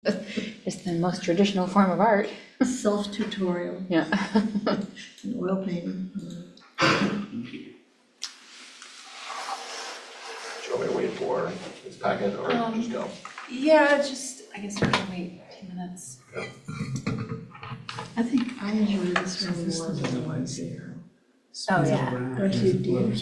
It's the most traditional form of art. Self-tutorial Yeah. and oil painting. Do you want me to wait for this packet or just go? Yeah, just, I guess we can wait 2 minutes. I think I enjoy this one more than the ones here. Oh, yeah. Don't you, dear?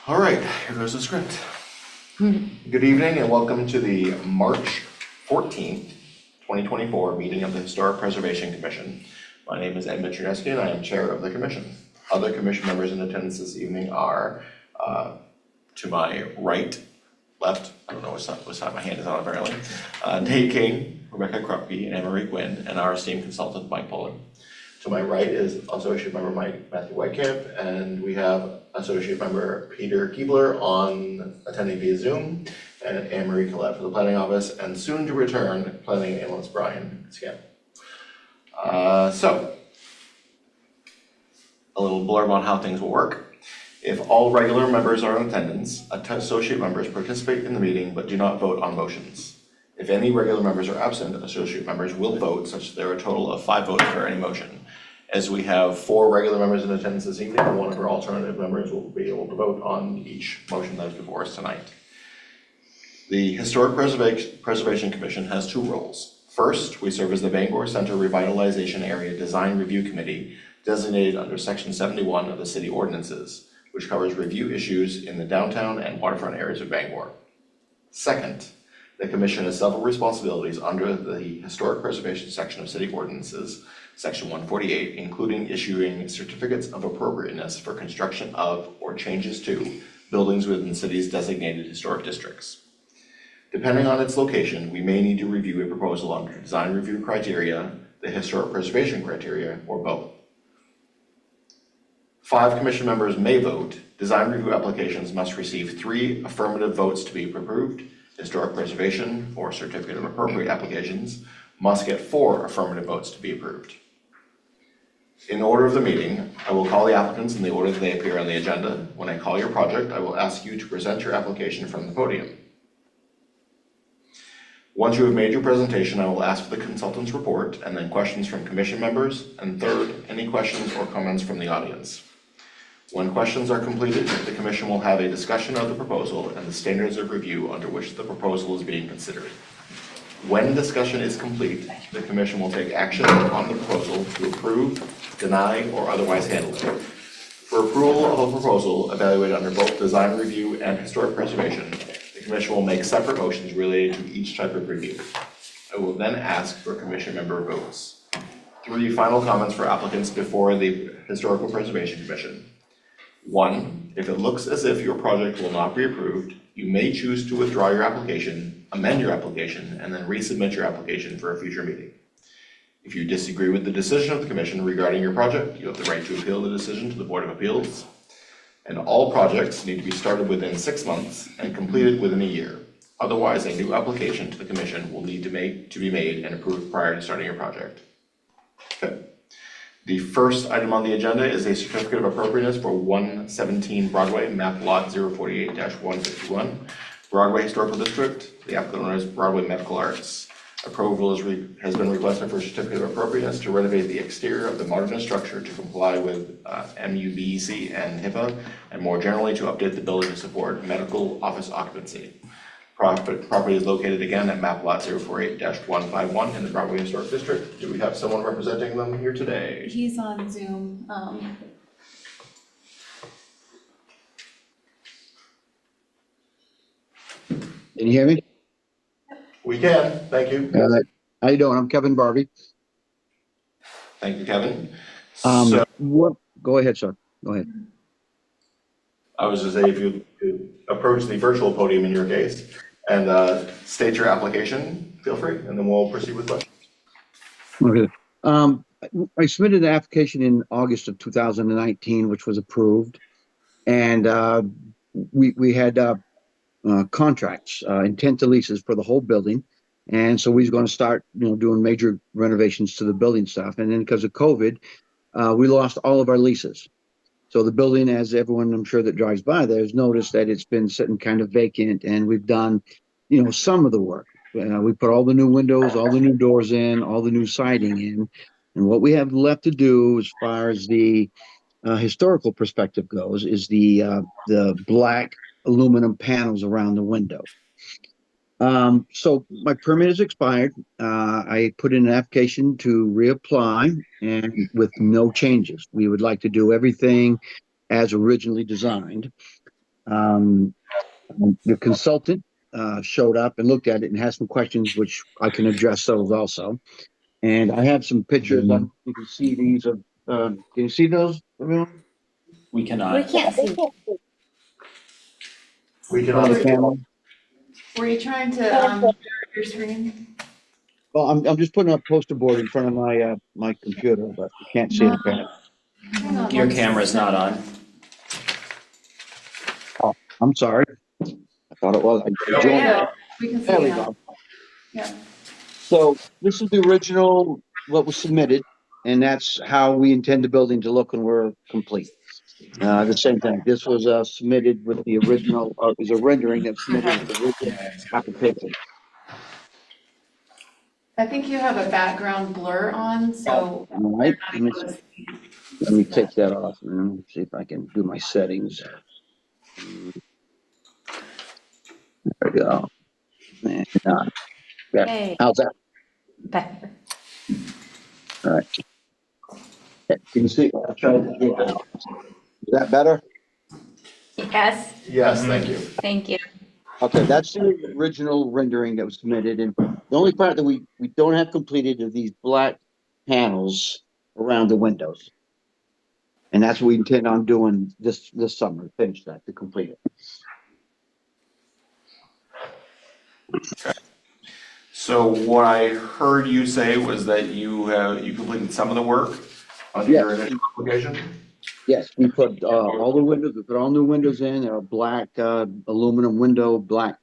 All right, here goes the script. Good evening and welcome to the March 14th, 2024 meeting of the Historic Preservation Commission. My name is Ed Mitroneski and I am chair of the commission. Other commission members in attendance this evening are to my right, left, I don't know what side my hand is on apparently, Nate King, Rebecca Krupke, and Anne-Marie Gwynn, and our esteemed consultant Mike Puller. To my right is Associate Member Matthew Whitecamp, and we have Associate Member Peter Keebler on attending via Zoom, and Anne-Marie Collette for the Planning Office, and soon to return, Planning Analyst Brian Scamp. So, a little blurb on how things will work. If all regular members are in attendance, associate members participate in the meeting but do not vote on motions. If any regular members are absent, associate members will vote such that there are a total of 5 votes for any motion. As we have 4 regular members in attendance this evening, one of our alternative members will be able to vote on each motion that is before us tonight. The Historic Preservation Commission has 2 roles. First, we serve as the Bangor Center Revitalization Area Design Review Committee, designated under Section 71 of the City Ordinances, which covers review issues in the downtown and waterfront areas of Bangor. Second, the commission has several responsibilities under the Historic Preservation section of City Ordinances, Section 148, including issuing certificates of appropriateness for construction of or changes to buildings within the city's designated historic districts. Depending on its location, we may need to review a proposal under design review criteria, the historic preservation criteria, or both. 5 commission members may vote. Design review applications must receive 3 affirmative votes to be approved. Historic preservation or certificate of appropriate applications must get 4 affirmative votes to be approved. In order of the meeting, I will call the applicants in the order that they appear on the agenda. When I call your project, I will ask you to present your application from the podium. Once you have made your presentation, I will ask for the consultant's report and then questions from commission members, and third, any questions or comments from the audience. When questions are completed, the commission will have a discussion of the proposal and the standards of review under which the proposal is being considered. When discussion is complete, the commission will take action on the proposal to approve, deny, or otherwise handle it. For approval of a proposal evaluated under both design review and historic preservation, the commission will make separate motions related to each type of review. I will then ask for commission member votes. 3 final comments for applicants before the Historical Preservation Commission. 1, if it looks as if your project will not be approved, you may choose to withdraw your application, amend your application, and then resubmit your application for a future meeting. If you disagree with the decision of the commission regarding your project, you have the right to appeal the decision to the Board of Appeals. And all projects need to be started within 6 months and completed within a year. Otherwise, a new application to the commission will need to be made and approved prior to starting your project. Okay. The first item on the agenda is a certificate of appropriateness for 117 Broadway, map lot 048-151, Broadway Historical District. The applicant owner is Broadway Medical Arts. Approval has been requested for a certificate of appropriateness to renovate the exterior of the modernist structure to comply with MUBEC and HIPAA, and more generally to update the building to support medical office occupancy. Property is located again at map lot 048-151 in the Broadway Historic District. Do we have someone representing them here today? He's on Zoom. Can you hear me? We can, thank you. How you doing? I'm Kevin Barbie. Thank you, Kevin. So Go ahead, sir. Go ahead. I was to say, if you could approach the virtual podium in your case and state your application, feel free, and then we'll proceed with questions. Okay. I submitted an application in August of 2019, which was approved, and we had contracts, intent to leases for the whole building, and so we was going to start, doing major renovations to the building stuff. And then because of COVID, we lost all of our leases. So the building, as everyone I'm sure that drives by there has noticed, that it's been sitting kind of vacant, and we've done, some of the work. We put all the new windows, all the new doors in, all the new siding in, and what we have left to do as far as the historical perspective goes is the black aluminum panels around the window. So my permit is expired. I put in an application to reapply, and with no changes. We would like to do everything as originally designed. The consultant showed up and looked at it and has some questions, which I can address those also. And I have some pictures. You can see these. Can you see those, everyone? We We cannot. can't see. We can On the also, camera? Were you trying to share your screen? Well, I'm just putting a poster board in front of my computer, but you can't see it. Okay. Hang on Your one camera's second. not on. I'm sorry. I thought it was. I There joined we it. go. We can see There we now. go. Yeah. So this is the original, what was submitted, and that's how we intend the building to look when we're complete. The same thing. This was submitted with the original, it was a rendering that was submitted with the original application. I think you have a background blur on, so. All right, they're not able to see. let me take that off and see if I can do my settings. There we go. And, yeah. Hey. How's that? Better. All right. Yeah, can you see? I'll try to get that. Is that better? Yes, yes, thank you. thank you. Okay, that's the original rendering that was submitted, and the only part that we don't have completed are these black panels around the windows. And that's what we intend on doing this summer, finish that, to complete it. So what I heard you say was that you completed some of the work on your Yes. initial application? Yes, we put all the windows, we put all new windows in, there are black aluminum window, black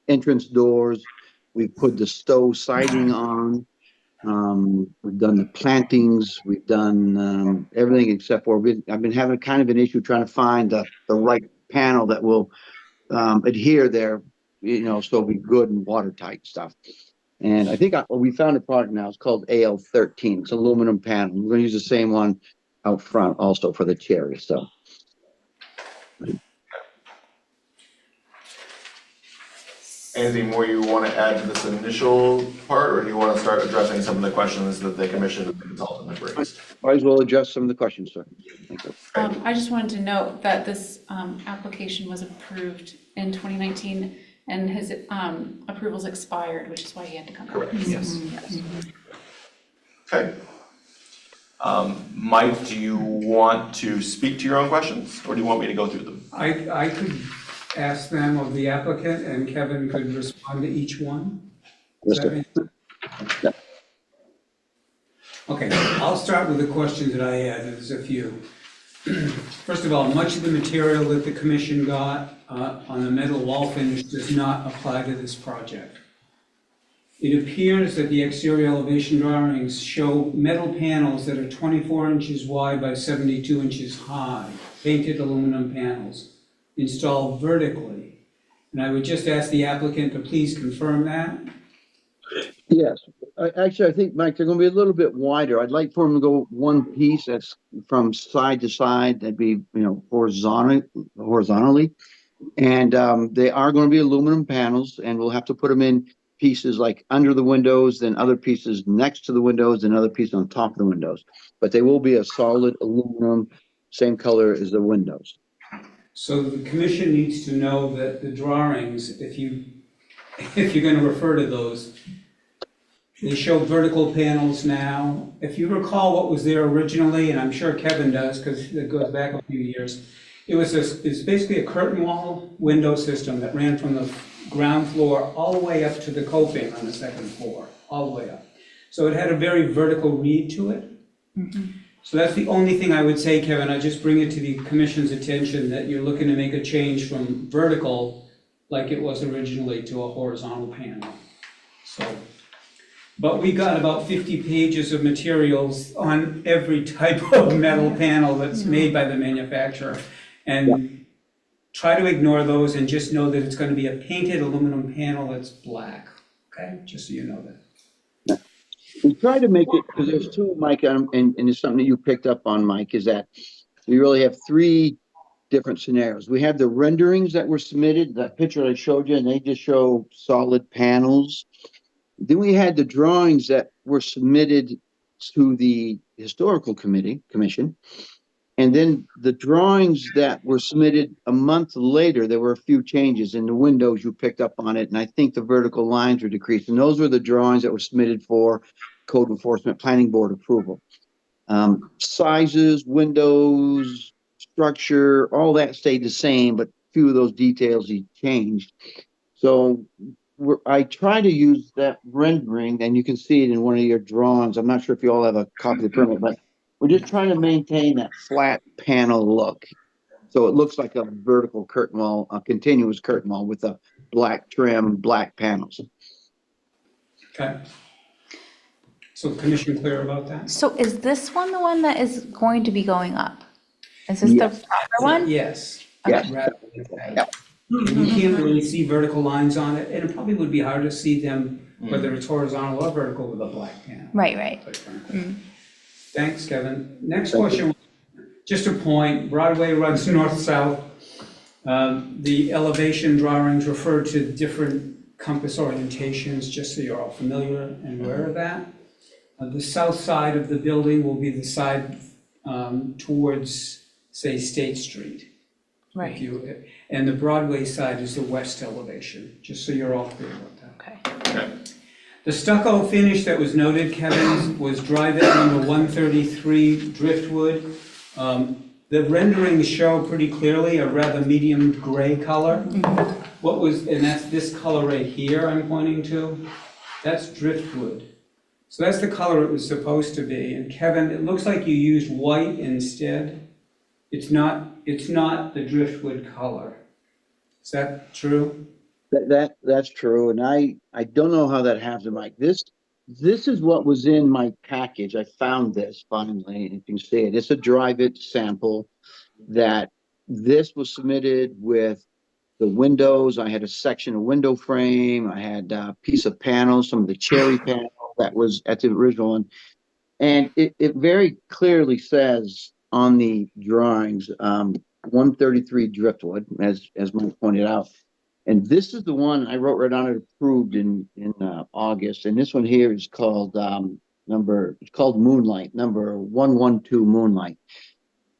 entrance doors. We put the stove siding on. We've done the plantings, we've done everything except for, I've been having kind of an issue trying to find the right panel that will adhere there, so it'll be good and watertight stuff. And I think we found a product now, it's called AL13, it's aluminum panel. We're gonna use the same one out front also for the cherry, so. Anything more you want to add to this initial part, or do you want to start addressing some of the questions that the commission and the consultant have raised? Might as well address some of the questions, sir. Thank you. I just wanted to note that this application was approved in 2019 and his approval's expired, which is why he had to come back. Correct, yes. Yes. Okay. Mike, do you want to speak to your own questions, or do you want me to go through them? I could ask them of the applicant, and Kevin could respond to each one? Yes, Does that sir. make- Yeah. Okay, I'll start with the questions that I had, there's a few. First of all, much of the material that the commission got on the metal wall finish does not apply to this project. It appears that the exterior elevation drawings show metal panels that are 24 inches wide by 72 inches high, painted aluminum panels, installed vertically. And I would just ask the applicant to please confirm that. Yes, actually, I think, Mike, they're gonna be a little bit wider. I'd like for them to go one piece that's from side to side, that'd be, horizontally. And they are gonna be aluminum panels, and we'll have to put them in pieces like under the windows, then other pieces next to the windows, and other pieces on top of the windows. But they will be a solid aluminum, same color as the windows. So the commission needs to know that the drawings, if you're gonna refer to those, they show vertical panels now. If you recall what was there originally, and I'm sure Kevin does, because it goes back a few years, it's basically a curtain wall window system that ran from the ground floor all the way up to the coping on the second floor, all the way up. So it had a very vertical read to it. So that's the only thing I would say, Kevin. I just bring it to the commission's attention that you're looking to make a change from vertical, like it was originally, to a horizontal panel. So, but we got about 50 pages of materials on every type of metal panel that's made by the manufacturer. And try to ignore those and just know that it's going to be a painted aluminum panel that's black, okay? Just so you know that. We try to make it, because there's two, Mike, and it's something that you picked up on, Mike, is that we really have three different scenarios. We have the renderings that were submitted, that picture I showed you, and they just show solid panels. Then we had the drawings that were submitted to the historical commission. And then the drawings that were submitted a month later, there were a few changes in the windows. You picked up on it, and I think the vertical lines were decreased. And those were the drawings that were submitted for Code Enforcement Planning Board approval. Sizes, windows, structure, all that stayed the same, but a few of those details he changed. So I try to use that rendering, and you can see it in one of your drawings. I'm not sure if you all have a copy of the permit, but we're just trying to maintain that flat panel look. So it looks like a vertical curtain wall, a continuous curtain wall with a black trim, black panels. Okay. So the commission clear about that? So is this one the one that is going to be going up? Is this Yes. the proper one? Yes. Yes. Rather than that. Yep. You can't really see vertical lines on it, and it probably would be hard to see them, whether it's horizontal or vertical with a black panel. Right, right. quite frankly. Thanks, Kevin. Next question, just a point, Broadway runs north-south. The elevation drawings refer to different compass orientations, just so you're all familiar and aware of that. The south side of the building will be the side towards, say, State Street. Right. And the Broadway side is the west elevation, just so you're all clear about that. Okay. The stucco finish that was noted, Kevin, was drive-in number 133 Driftwood. The renderings show pretty clearly a rather medium gray color. And that's this color right here I'm pointing to. That's Driftwood. So that's the color it was supposed to be. And Kevin, it looks like you used white instead. It's not the Driftwood color. Is that true? That's true, and I don't know how that happened, Mike. This is what was in my package. I found this finally, and you can see it. It's a drive-it sample that this was submitted with the windows. I had a section of window frame. I had a piece of panels, some of the cherry panel that was at the original one, and it very clearly says on the drawings 133 Driftwood, as Mike pointed out. And this is the one I wrote right on it, approved in August. And this one here is called Moonlight, number 112 Moonlight.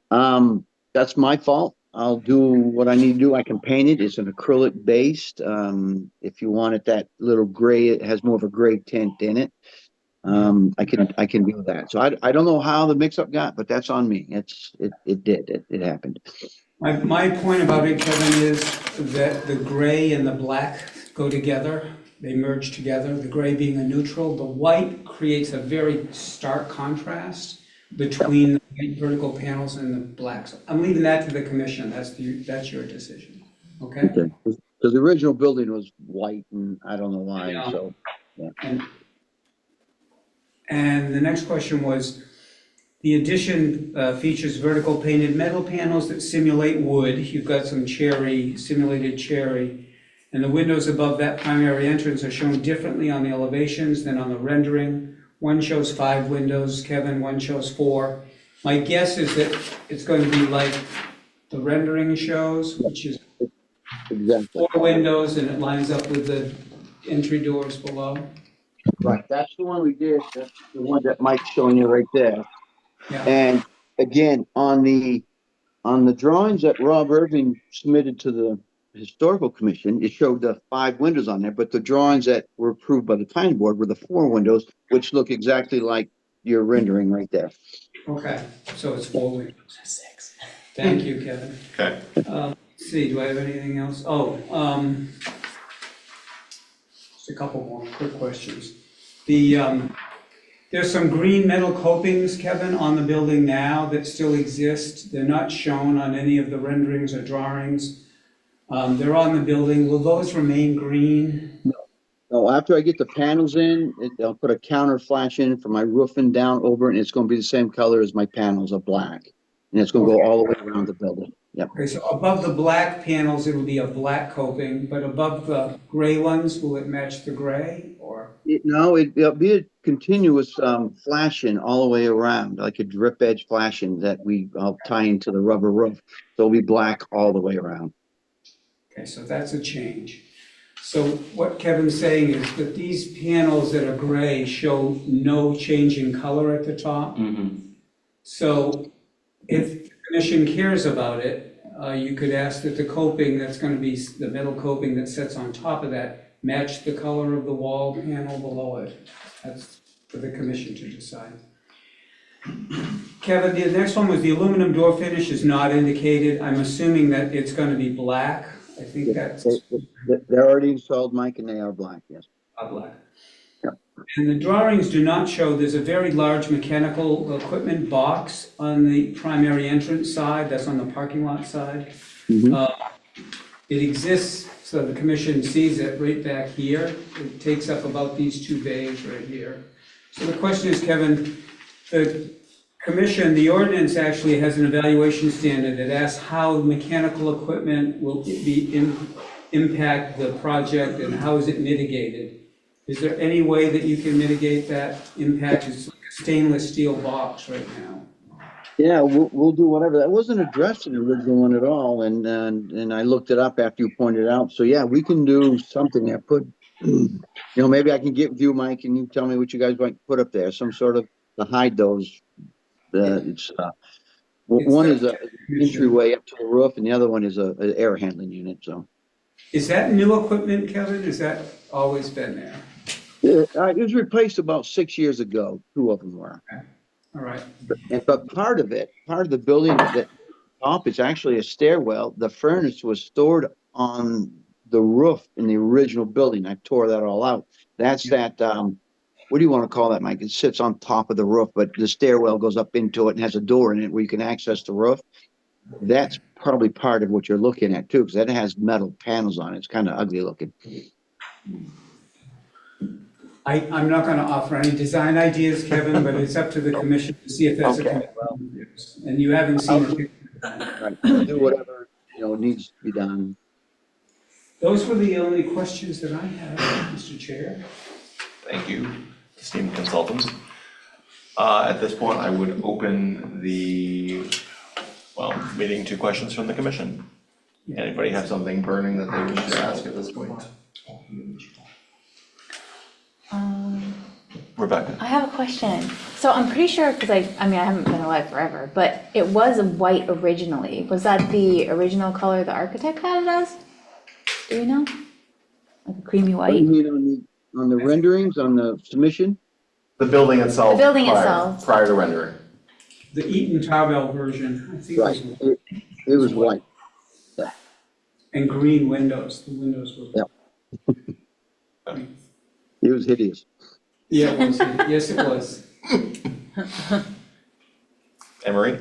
That's my fault. I'll do what I need to do. I can paint it. It's an acrylic based. If you want it that little gray, it has more of a gray tint in it. I can do that. So I don't know how the mix up got, but that's on me. It happened. My point about it, Kevin, is that the gray and the black go together. They merge together, the gray being a neutral. The white creates a very stark contrast between the white vertical panels and the blacks. I'm leaving that to the commission. That's your decision, okay? Because the original building was white, and I don't know why. Yeah. So And the next question was, the addition features vertical painted metal panels that simulate wood. You've got some simulated cherry. And the windows above that primary entrance are shown differently on the elevations than on the rendering. One shows 5 windows, Kevin, one shows 4. My guess is that it's going to be like the rendering shows, which is Exactly. 4 windows, and it lines up with the entry doors below. Right, that's the one we did, that's the one that Mike's showing you right there. Yeah, And again, on the drawings that Rob Irving submitted to the Historical Commission, it showed the 5 windows on there, but the drawings that were approved by the planning board were the 4 windows, which look exactly like your rendering right there. okay, so it's 4 windows. 6. Thank you, Kevin. Okay, Let's see, do I have anything else? Just a couple more quick questions. There's some green metal copings, Kevin, on the building now that still exist. They're not shown on any of the renderings or drawings. They're on the building. Will those remain green? So after I get the panels in, I'll put a counter flash in for my roofing down over it, and it's gonna be the same color as my panels of black. And it's gonna go all the way around the building. Yep. Okay, so above the black panels, it'll be a black coping, but above the gray ones, will it match the gray or? It'll be a continuous flashing all the way around, like a drip edge flashing that I'll tie into the rubber roof. So it'll be black all the way around. Okay, so that's a change. So what Kevin's saying is that these panels that are gray show no change in color at the top. So if the commission cares about it, you could ask that the coping that's going to be, the metal coping that sits on top of that, match the color of the wall panel below it. That's for the commission to decide. Kevin, the next one was the aluminum door finish is not indicated. I'm assuming that it's going to be black. I think that's They're already installed, Mike, and they are black, yes. black. Yep. And the drawings do not show, there's a very large mechanical equipment box on the primary entrance side, that's on the parking lot side. Mhm. It exists, so the commission sees it right back here. It takes up about these 2 bays right here. So the question is, Kevin, the commission, the ordinance actually has an evaluation standard that asks how mechanical equipment will impact the project and how is it mitigated? Is there any way that you can mitigate that impact? It's like a stainless steel box right now. Yeah, we'll do whatever. That wasn't addressed in the original one at all, and I looked it up after you pointed it out. So yeah, we can do something there. Maybe I can get with you, Mike, and you tell me what you guys want to put up there. Some sort of to hide those. One is a entryway up to the roof, and the other one is an air handling unit. So Is that new equipment, Kevin? Has that always been there? it was replaced about 6 years ago. 2 of them were. All right. But part of the building that top is actually a stairwell. The furnace was stored on the roof in the original building. I tore that all out. That's that, what do you want to call that, Mike? It sits on top of the roof, but the stairwell goes up into it and has a door in it where you can access the roof. That's probably part of what you're looking at too, because that has metal panels on it. It's kind of ugly looking. I'm not going to offer any design ideas, Kevin, but it's up to the commission to see if that's a Okay. commitment. And you haven't seen it. Right. Do whatever, needs to be done. Those were the only questions that I had, Mr. Chair. thank you, esteemed consultants. At this point, I would open the, meeting to questions from the commission. Anybody have something burning that they wish to ask at this point? Rebecca? I have a question. So I'm pretty sure, because I haven't been alive forever, but it was white originally. Was that the original color the architect had it as? Do you know? Like a creamy What do you white? mean on the renderings, on the submission? The building itself. The building prior- itself. Prior to rendering. The Eaton Tarbell version, I think it Right. was, It was white. and green windows. The windows were. Yep. It was hideous. Yeah, it was. Yes, it was. Emery?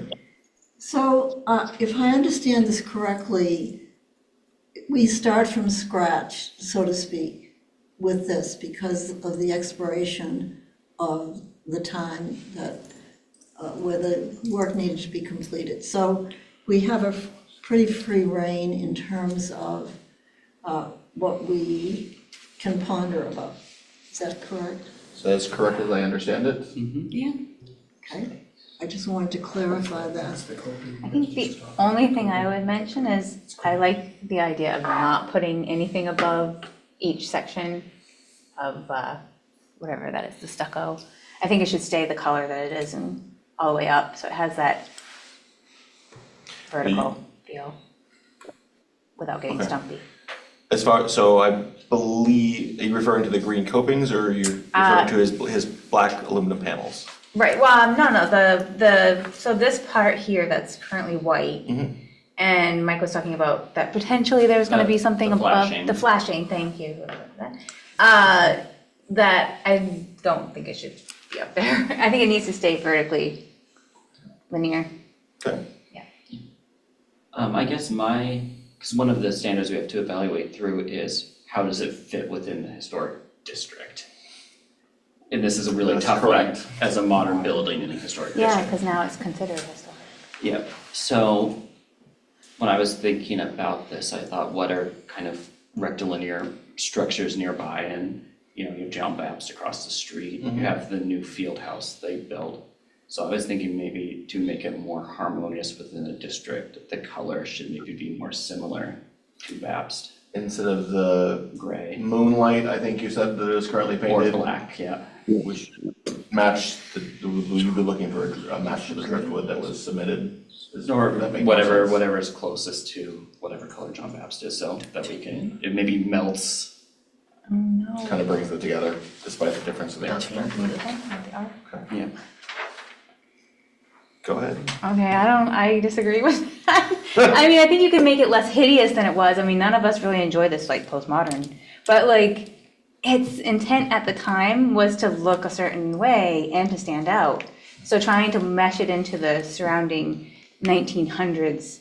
So, if I understand this correctly, we start from scratch, so to speak. with this because of the expiration of the time that, where the work needed to be completed. So we have a pretty free rein in terms of what we can ponder about. Is that correct? So that's correct as I understand it? Yeah. Okay, I just wanted to clarify that. I think the only thing I would mention is I like the idea of not putting anything above each section of whatever that is, the stucco. I think it should stay the color that it is and all the way up, so it has that vertical feel without getting Okay. stumpy. As far, so I believe, are you referring to the green copings or are you referring to his black aluminum panels? Right, well, no, so this part here that's currently white, and Mike was talking about that potentially there's gonna be something the above, flashing. the flashing, thank you. That I don't think it should be up there. I think it needs to stay vertically linear. Okay. I guess because one of the standards we have to evaluate through is how does it fit within the historic district? And this is a really That's tough one correct. as a modern building in a historic Yeah, district. because now it's considered historic. Yep, so when I was thinking about this, I thought, what are kind of rectilinear structures nearby? And, you know, you have John Babst across the street, you have the new field house they built. So I was thinking maybe to make it more harmonious within the district, the color should maybe be more similar to Babst, Instead of the gray moonlight, I think you said that it is currently or painted. black, yeah. Which match you'd be looking for a match to the driftwood that was submitted. Or Does that make more sense? whatever is closest to whatever color John Babst is, so that we can, it maybe melts. Oh, no. Kind of brings it together despite the difference in the architecture. Yeah. Go ahead. Okay, I disagree with that. I mean, I think you can make it less hideous than it was. I mean, none of us really enjoy this like postmodern. But like, its intent at the time was to look a certain way and to stand out. So trying to mesh it into the surrounding 1900s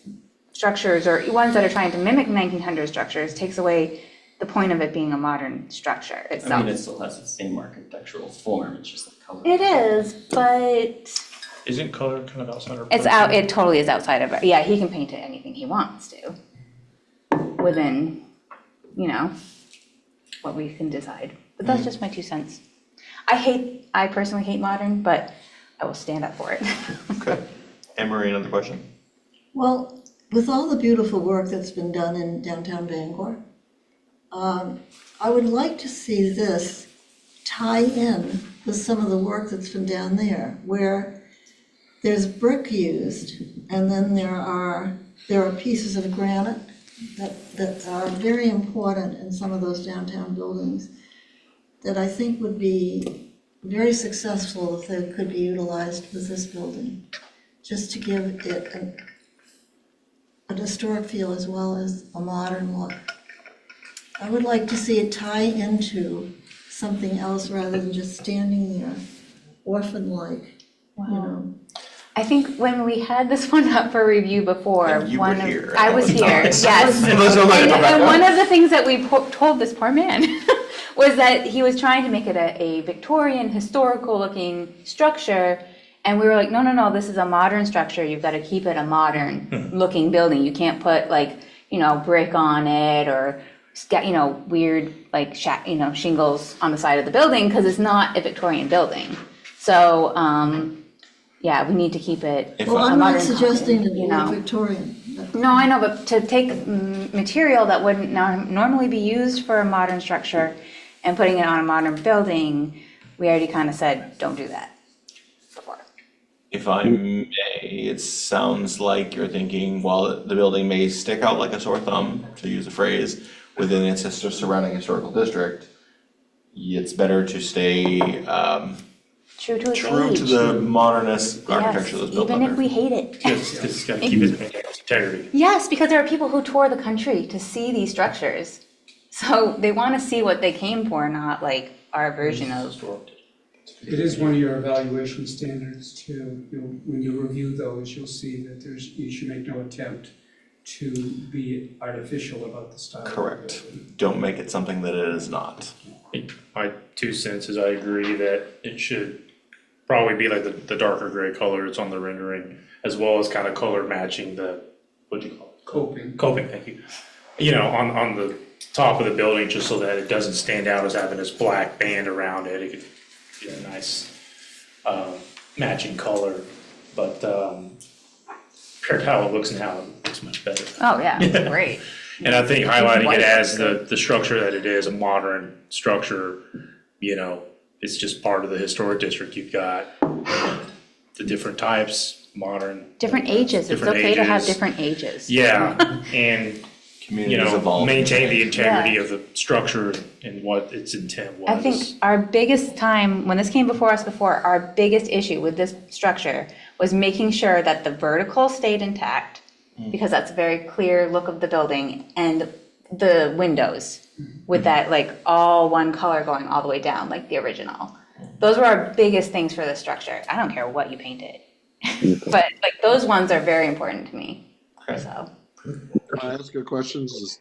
structures or ones that are trying to mimic 1900s structures takes away the point of it being a modern structure I itself. mean, it still has the same architectural form, it's just the color. It is, but Isn't color kind of outside our? it's out, it totally is outside of it. Yeah, he can paint it anything he wants to. Within, you know, what we can decide. But that's just my 2 cents. I personally hate modern, but I will stand up for it. Okay. Anne Marie, another question? Well, with all the beautiful work that's been done in downtown Bangor, I would like to see this tie in with some of the work that's been down there, where there's brick used, and then there are pieces of granite that are very important in some of those downtown buildings that I think would be very successful if they could be utilized with this building, just to give it an historic feel as well as a modern look. I would like to see it tie into something else rather than just standing there orphan-like, you know. I think when we had this one up for review before, And you were one of, here. I was here, yes. And one of the things that we told this poor man was that he was trying to make it a Victorian historical looking structure. And we were like, no, this is a modern structure. You've got to keep it a modern looking building. You can't put like, brick on it or, weird like, shingles on the side of the building because it's not a Victorian building. So, yeah, we need to keep it. If Well, I- I'm not modern suggesting that you it know. be Victorian. No, I know, but to take material that wouldn't normally be used for a modern structure and putting it on a modern building, we already kind of said, don't do that before. If I may, it sounds like you're thinking, while the building may stick out like a sore thumb, to use a phrase, within its surrounding historical district, it's better to stay True to its true to age. the modernist architecture Yes, that's built even up if there. we hate it. Just, it's gotta keep its integrity. Yes, because there are people who tour the country to see these structures. So they want to see what they came for, not like our version of. It is one of your evaluation standards too. When you review those, you'll see that you should make no attempt to be artificial about the style. of the Correct. building. Don't make it something that it is not. My 2 cents is I agree that it should probably be like the darker gray color that's on the rendering, as well as kind of color matching the, what'd you call it? Coping. Coping, thank you. You know, on the top of the building, just so that it doesn't stand out as having this black band around it. It could be a nice matching color, but compared to how it looks now, it looks much better. Oh, yeah, it's great. And I think highlighting White it as looks the structure that it is, a modern structure, you know, it's just part of the historic district. You've got the different types, modern. Different ages, it's Different okay to have ages. different ages. Yeah, and, you Communities know, evolve. maintain the integrity of the structure and what its intent was. I think our biggest time, when this came before us before, our biggest issue with this structure was making sure that the vertical stayed intact, because that's a very clear look of the building, and the windows with that like all one color going all the way down, like the original. Those were our biggest things for the structure. I don't care what you painted. But like those ones are very important to me, Okay. so. Can I ask you questions?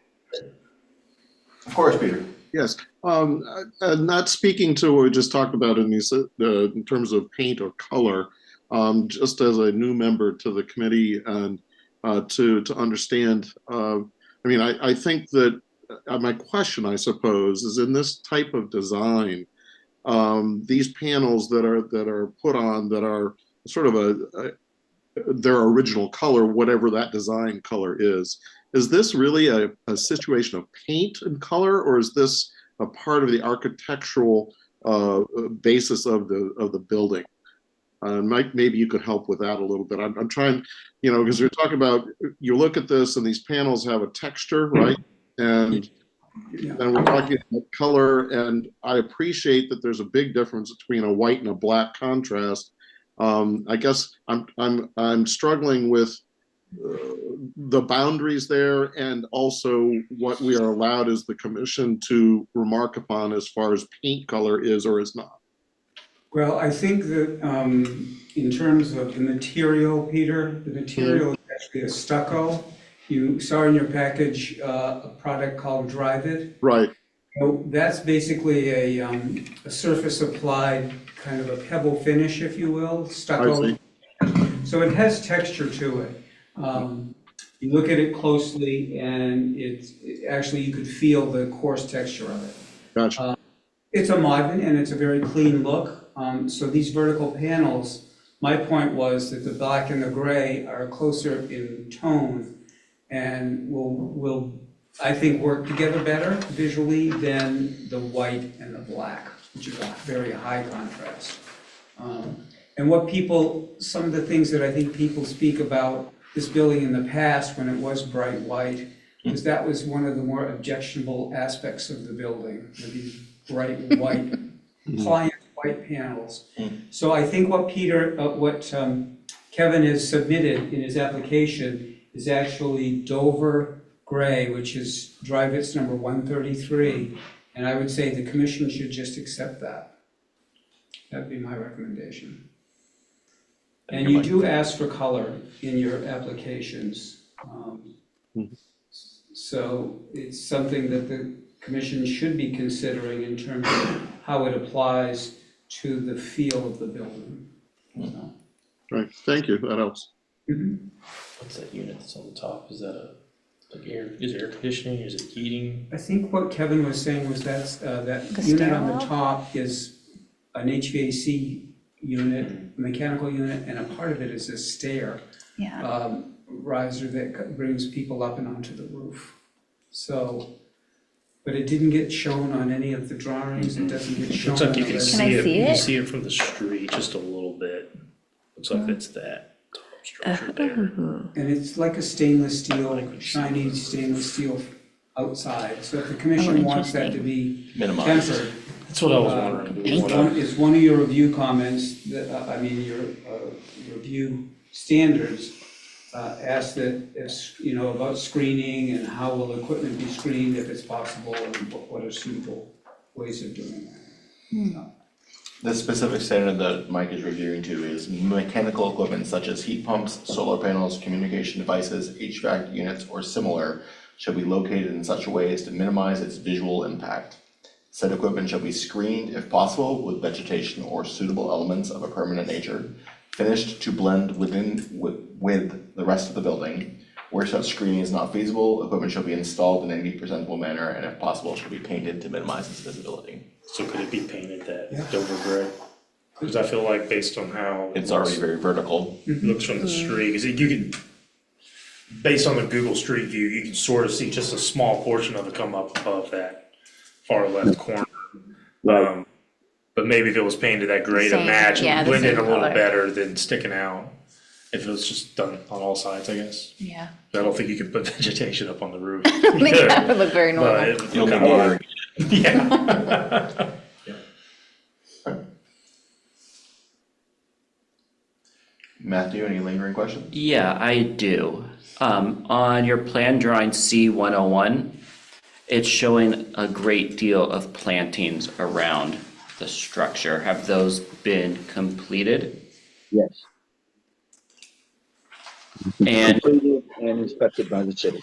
Of course, Peter. Yes, not speaking to what we just talked about in these, in terms of paint or color, just as a new member to the committee and to understand, I mean, I think that my question, I suppose, is in this type of design, these panels that are put on that are sort of their original color, whatever that design color is this really a situation of paint and color, or is this a part of the architectural basis of the building? Mike, maybe you could help with that a little bit. I'm trying, you know, because we're talking about, you look at this and these panels have a texture, right? And then we're talking about color, and I appreciate that there's a big difference between a white and a black contrast. I guess I'm struggling with the boundaries there, and also what we are allowed as the commission to remark upon as far as paint color is or is not. Well, I think that in terms of the material, Peter, the material is actually a stucco. You saw in your package a product called Drive It. Right. So that's basically a surface applied kind of a pebble finish, if you will, stucco. I see. So it has texture to it. You look at it closely and actually you could feel the coarse texture of it. Gotcha. It's a modern and it's a very clean look. So these vertical panels, my point was that the black and the gray are closer in tone and will I think work together better visually than the white and the black, which is a very high contrast. And some of the things that I think people speak about this building in the past when it was bright white, because that was one of the more objectionable aspects of the building, with these bright white, pliant white panels. So I think what Kevin has submitted in his application is actually Dover gray, which is Drive It's number 133, and I would say the commission should just accept that. That'd be my recommendation. And you do ask for color in your applications. So it's something that the commission should be considering in terms of how it applies to the feel of the building. So. Right. Thank you. That helps. What's that unit that's on the top? Is that is it air conditioning? Is it heating? I think what Kevin was saying was that The unit on the stairwell? top is an HVAC unit, a mechanical unit, and a part of it is a stair Yeah, riser that brings people up and onto the roof. So, but it didn't get shown on any of the drawings, it doesn't get shown. Looks like you on can the- see I it, see you can it? see it from the street just a little bit. Looks like it's that top structure there. And it's like a stainless steel, shiny stainless steel outside, so if the commission wants that to be Minimized. tempered, That's what I was wondering. Do we wanna- it's one of your review comments, that, your review standards, ask that, about screening and how will equipment be screened if it's possible, and what are suitable ways of doing that. The specific standard that Mike is reviewing to is mechanical equipment such as heat pumps, solar panels, communication devices, HVAC units, or similar shall be located in such a way as to minimize its visual impact. Said equipment shall be screened, if possible, with vegetation or suitable elements of a permanent nature, finished to blend with the rest of the building. Where such screening is not feasible, equipment shall be installed in any presentable manner, and if possible, shall be painted to minimize its visibility. So could it be painted that Dover gray? Cause I feel like based on how. It's already very vertical. It looks from the street, cause you can, based on the Google Street View, you can sort of see just a small portion of it come up above that far left corner. Right. But maybe if it was painted that gray to Same, match, it yeah, would the blend in same a little color. better than sticking out. If it was just done on all sides, I guess. Yeah. I don't think you could put vegetation up on the roof. I think that would look very But normal. it would You'll look need kind of water. Yeah. Matthew, any lingering questions? Yeah, I do. On your plan drawing C101, it's showing a great deal of plantings around the structure. Have those been completed? Yes. And Completed and inspected by the city.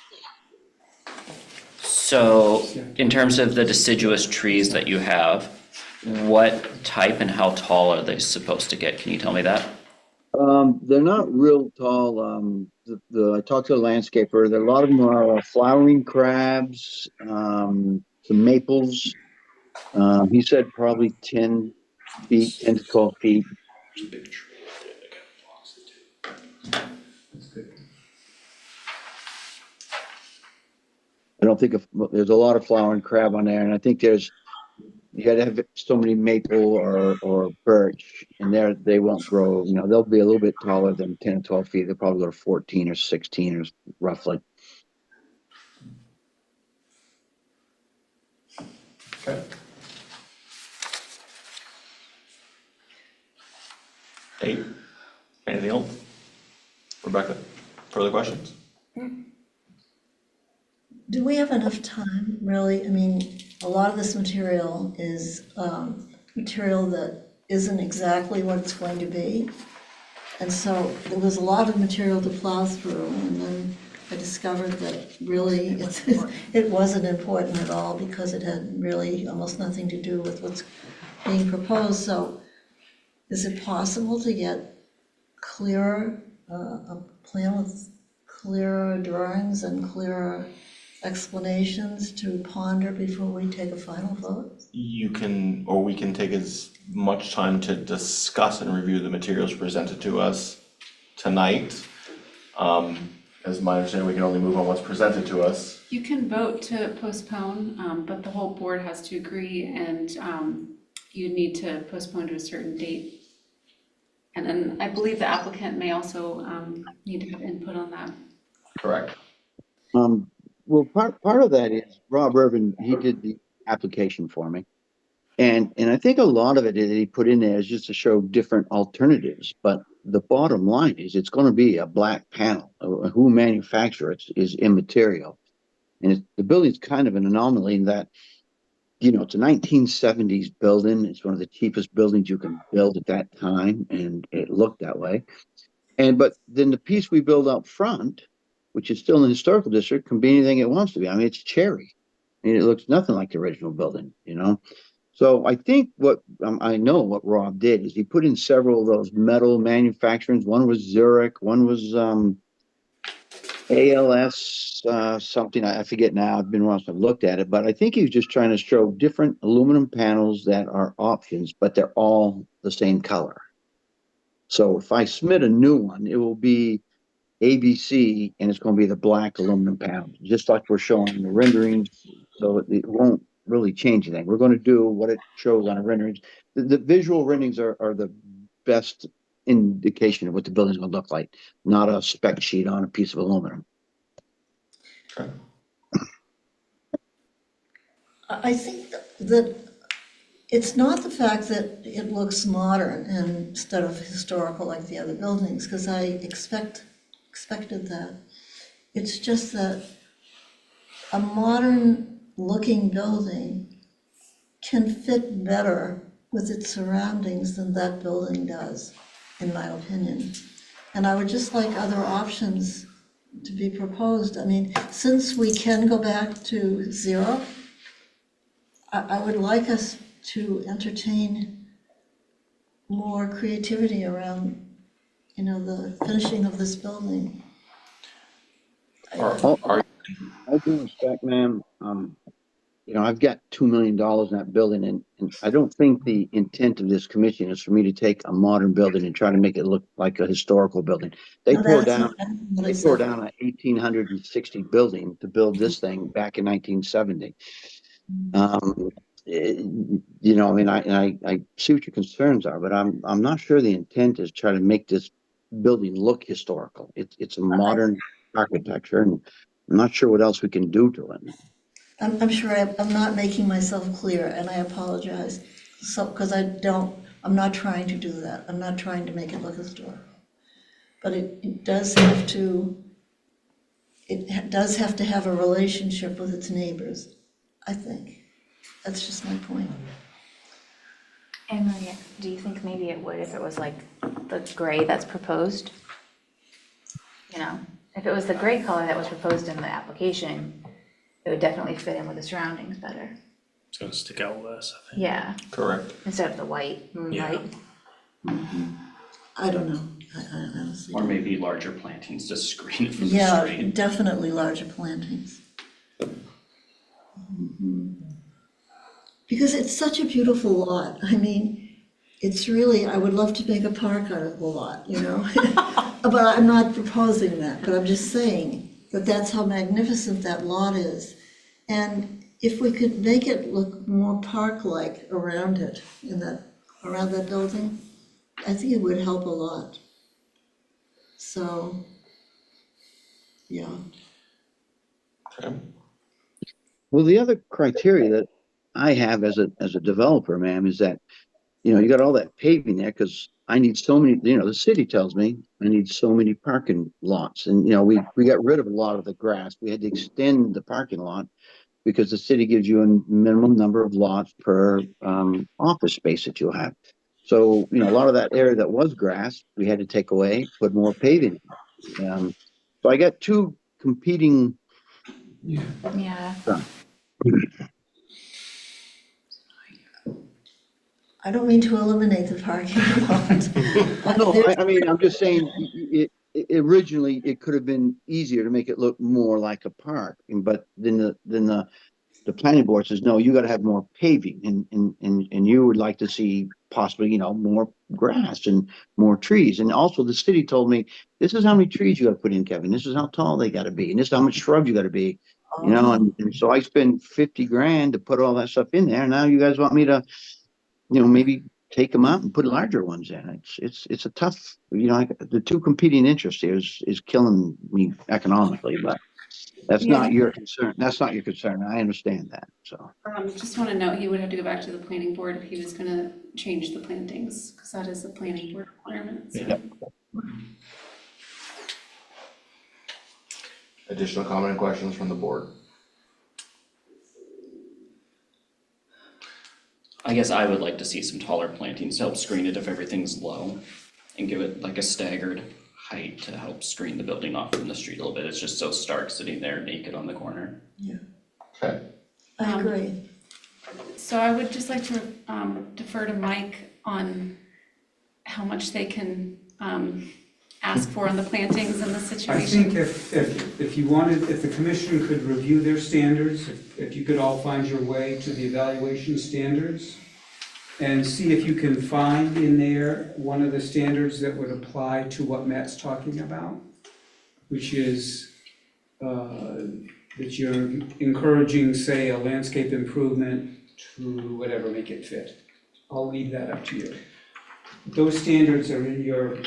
so, in terms of the deciduous trees that you have, what type and how tall are they supposed to get? Can you tell me that? They're not real tall. I talked to the landscaper. A lot of them are flowering crabs, some maples. He said probably 10 feet, 10 to 12 feet. I don't think there's a lot of flowering crab on there, and I think you gotta have so many maple or birch, and they won't grow, they'll be a little bit taller than 10 or 12 feet. They'll probably go to 14 or 16 or roughly. Okay. Eight, anything else? Rebecca, further questions? Do we have enough time, really? I mean, a lot of this material is material that isn't exactly what it's going to be. And so there was a lot of material to plow through, and then I discovered that really it wasn't important at all because it had really almost nothing to do with what's being proposed. So is it possible to get clearer, a plan with clearer drawings and clearer explanations to ponder before we take a final vote? You can, or we can take as much time to discuss and review the materials presented to us tonight. As my understanding, we can only move on what's presented to us. You can vote to postpone, but the whole board has to agree, and you need to postpone to a certain date. And then I believe the applicant may also need to have input on that. Correct. Well, part of that is Rob Irvin, he did the application for me. And I think a lot of it that he put in there is just to show different alternatives. But the bottom line is it's going to be a black panel. Who manufactures it is immaterial. And the building's kind of an anomaly in that, it's a 1970s building. It's one of the cheapest buildings you can build at that time. And it looked that way. But then the piece we build up front, which is still in the historical district, can be anything it wants to be. I mean, it's cherry. I mean, it looks nothing like the original building, So I think I know what Rob did is he put in several of those metal manufacturings. One was Zurich, one was ALS something. I forget now. It's been a while since I've looked at it, but I think he was just trying to show different aluminum panels that are options, but they're all the same color. So if I submit a new one, it will be ABC, and it's going to be the black aluminum panel, just like we're showing in the renderings. So it won't really change anything. We're going to do what it shows on the renderings. The visual renderings are the best indication of what the building's going to look like, not a spec sheet on a piece of aluminum. Okay. I think that it's not the fact that it looks modern instead of historical like the other buildings, because I expected that. It's just that a modern looking building can fit better with its surroundings than that building does, in my opinion. And I would just like other options to be proposed. I mean, since we can go back to zero, I would like us to entertain more creativity around, the finishing of this building. Are, All are, due respect, ma'am, I've got $2 million in that building, and I don't think the intent of this commission is for me to take a modern building and try to make it look like a historical building. They No, tore that's down, not what I they tore said. down an 1860 building to build this thing back in 1970. I see what your concerns are, but I'm not sure the intent is try to make this building look historical. It's a modern architecture, and I'm not sure what else we can do to it. I'm sure I'm not making myself clear, and I apologize. So, because I'm not trying to do that. I'm not trying to make it look historical. But it does have to have a relationship with its neighbors, I think. That's just my point. And Maria, do you think maybe it would if it was like the gray that's proposed? If it was the gray color that was proposed in the application, it would definitely fit in with the surroundings better. It's gonna stick out less, I think. Yeah, correct. instead of the white moonlight. I don't know. I honestly Or don't. maybe larger plantings to screen it from the Yeah, street. definitely larger plantings. Because it's such a beautiful lot. I mean, it's really, I would love to make a park out of the lot, But I'm not proposing that, but I'm just saying that that's how magnificent that lot is. And if we could make it look more park-like around it, around that building, I think it would help a lot. So, yeah. Okay. Well, the other criteria that I have as a developer, ma'am, is that, you got all that paving there because I need so many, the city tells me I need so many parking lots. And, we got rid of a lot of the grass. We had to extend the parking lot because the city gives you a minimum number of lots per office space that you'll have. So, a lot of that area that was grass, we had to take away, put more paving. So I got two competing. Yeah. I don't mean to eliminate the parking lot. No, I'm just saying, originally, it could have been easier to make it look more like a park, but then the planning board says, no, you gotta have more paving, and you would like to see possibly, more grass and more trees. And also, the city told me, this is how many trees you gotta put in, Kevin, this is how tall they gotta be, and this is how much shrubs you gotta be, and so I spent 50 grand to put all that stuff in there, and now you guys want me to, maybe take them out and put larger ones in. It's a tough, the two competing interests here is killing me economically, but that's not your concern. That's not your concern. I understand that, so. Just want to note, he would have to go back to the planning board if he was gonna change the plantings, because that is a planning board requirement, so. Yeah. Additional comment and questions from the board? I guess I would like to see some taller plantings to help screen it if everything's low and give it like a staggered height to help screen the building off from the street a little bit. It's just so stark sitting there naked on the corner. Okay. I agree. So I would just like to defer to Mike on how much they can ask for on the plantings and the I situation. think if you wanted, if the commission could review their standards, if you could all find your way to the evaluation standards and see if you can find in there one of the standards that would apply to what Matt's talking about, which is that you're encouraging, say, a landscape improvement to whatever, make it fit. I'll leave that up to you. Those standards are in your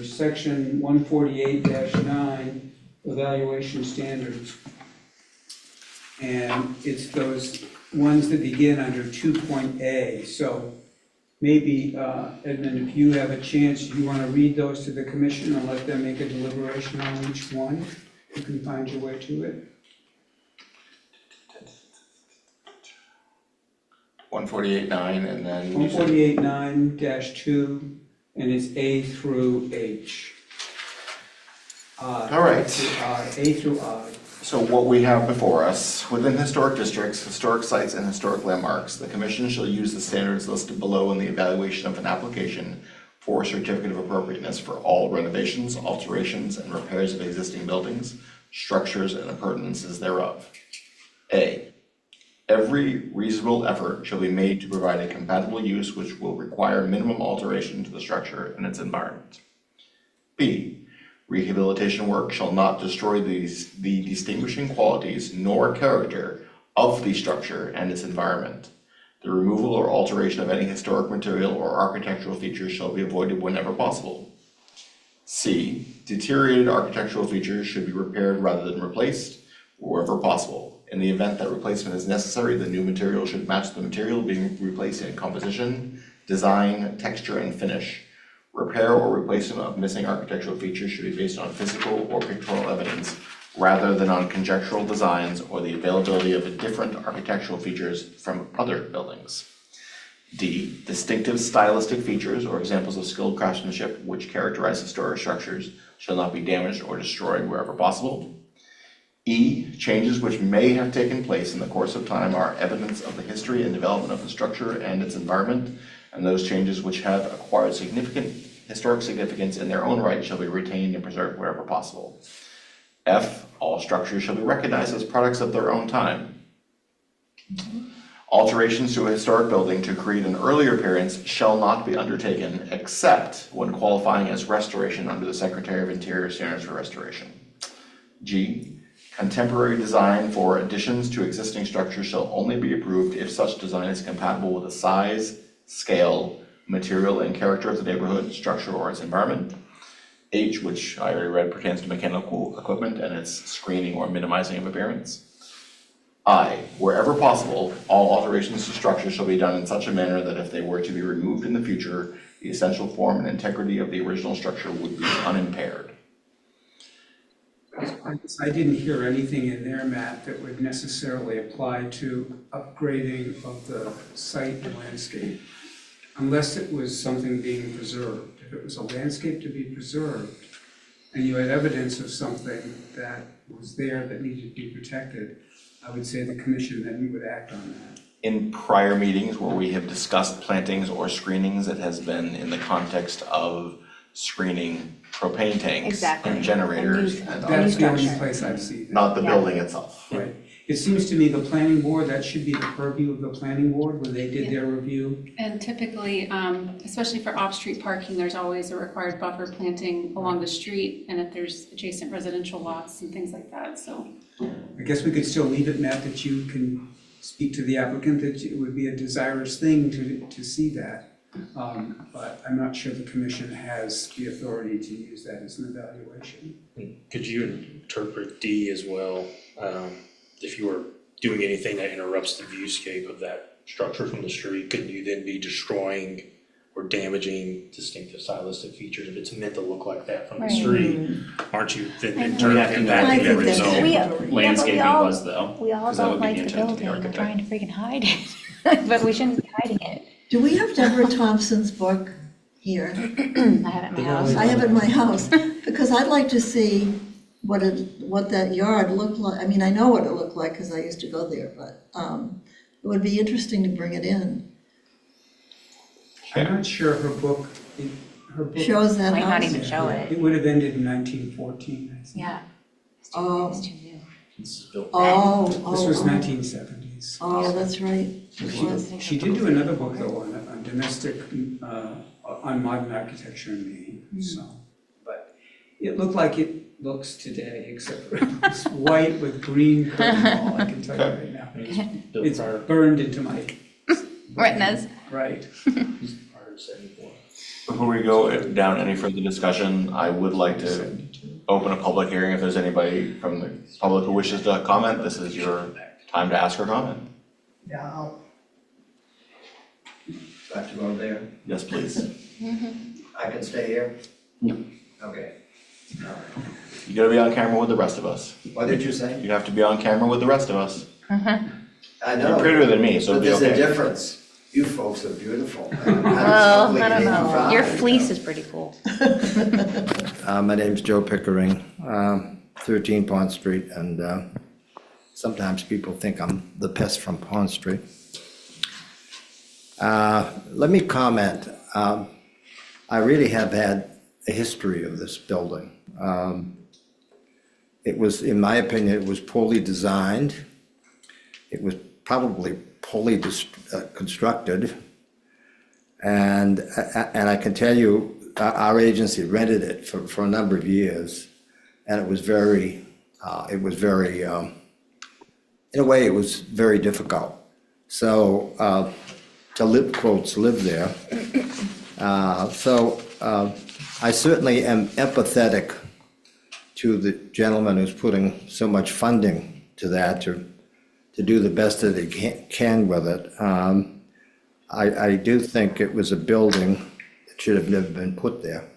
section 148-9 evaluation standards. And it's those ones that begin under 2.A. So maybe, Edmund, if you have a chance, you want to read those to the commission and let them make a deliberation on each one, you can find your way to it. 148.9, and then you said 148.9-2, and it's A through H. All right. A through I. So what we have before us, within historic districts, historic sites, and historic landmarks, the commission shall use the standards listed below in the evaluation of an application for a certificate of appropriateness for all renovations, alterations, and repairs of existing buildings, structures, and appurtenances thereof. A, every reasonable effort shall be made to provide a compatible use which will require minimum alteration to the structure and its environment. B, rehabilitation work shall not destroy the distinguishing qualities nor character of the structure and its environment. The removal or alteration of any historic material or architectural features shall be avoided whenever possible. C, deteriorated architectural features should be repaired rather than replaced wherever possible. In the event that replacement is necessary, the new material should match the material being replaced in composition, design, texture, and finish. Repair or replacement of missing architectural features should be based on physical or pictorial evidence rather than on conjectural designs or the availability of different architectural features from other buildings. D, distinctive stylistic features or examples of skilled craftsmanship which characterize historic structures shall not be damaged or destroyed wherever possible. E, changes which may have taken place in the course of time are evidence of the history and development of the structure and its environment, and those changes which have acquired significant historic significance in their own right shall be retained and preserved wherever possible. F, all structures shall be recognized as products of their own time. Alterations to a historic building to create an earlier appearance shall not be undertaken except when qualifying as restoration under the Secretary of Interior Standards for Restoration. G, contemporary design for additions to existing structures shall only be approved if such design is compatible with the size, scale, material, and character of the neighborhood, structure, or its environment. H, which I already read, pertains to mechanical equipment and its screening or minimizing of appearance. I, wherever possible, all alterations to structures shall be done in such a manner that if they were to be removed in the future, the essential form and integrity of the original structure would be unimpaired. I didn't hear anything in there, Matt, that would necessarily apply to upgrading of the site and landscape, unless it was something being preserved. If it was a landscape to be preserved, and you had evidence of something that was there that needed to be protected, I would say the commission then would act on that. In prior meetings where we have discussed plantings or screenings, it has been in the context of screening propane tanks Exactly. and generators And and That's the only structure. place I've seen that. not the Yeah. building itself. Right. It seems to me the planning board, that should be the purview of the planning board when they did their review. And typically, especially for off-street parking, there's always a required buffer planting along the street, and if there's adjacent residential lots and things like that, so. I guess we could still leave it, Matt, that you can speak to the applicant, that it would be a desirous thing to see that. But I'm not sure the commission has the authority to use that as an evaluation. Could you interpret D as well? If you were doing anything that interrupts the viewscape of that structure from the street, couldn't you then be destroying or damaging distinctive stylistic features? If it's meant to look like that from the Right. street, aren't you then I know. in turn We have to know impacting I that think that's result? We- mandatory. Landscaping all- was though. We all 'cause that don't would be like the the intent of the building, we're architect. trying to freaking hide it, but we shouldn't be hiding it. Do we have Deborah Thompson's book here? I have it in my house. I have it in my house, because I'd like to see what that yard looked like. I mean, I know what it looked like, because I used to go there, but it would be interesting to bring it in. I'm not sure her book Shows that Might not house. even show it. It would have ended in 1914, I think. Yeah. Oh. It's too new. This is built. Oh, This was oh, 1970s. oh, that's right. It was. She did do another book though on domestic, on modern architecture in Maine, so. But it looked like it looks today, except for it's white with green curtain wall, I can tell you right now. Built It's prior burned into my, Retinas. right. to 74. Before we go down any further discussion, I would like to open a public hearing. If there's anybody from the public who wishes to comment, this is your time to ask or comment. Yeah, I'll. Do I have to go there? Yes, please. I can stay here? No. Okay. All right. You gotta be on camera with the rest of us. What did you say? You have to be on camera with the rest of us. I You're know, prettier than me, so but it'll be there's a okay. difference. You folks are beautiful. Well, I don't know. Your fleece is pretty cool. My name's Joe Pickering, 13 Pond Street, and sometimes people think I'm the pest from Pond Street. Let me comment. I really have had a history of this building. It was, in my opinion, it was poorly designed. It was probably poorly constructed. And I can tell you, our agency rented it for a number of years. And it was very, in a way, it was very difficult. So to live, quotes, live there. I certainly am empathetic to the gentleman who's putting so much funding to that to do the best that he can with it. I do think it was a building that should have never been put there.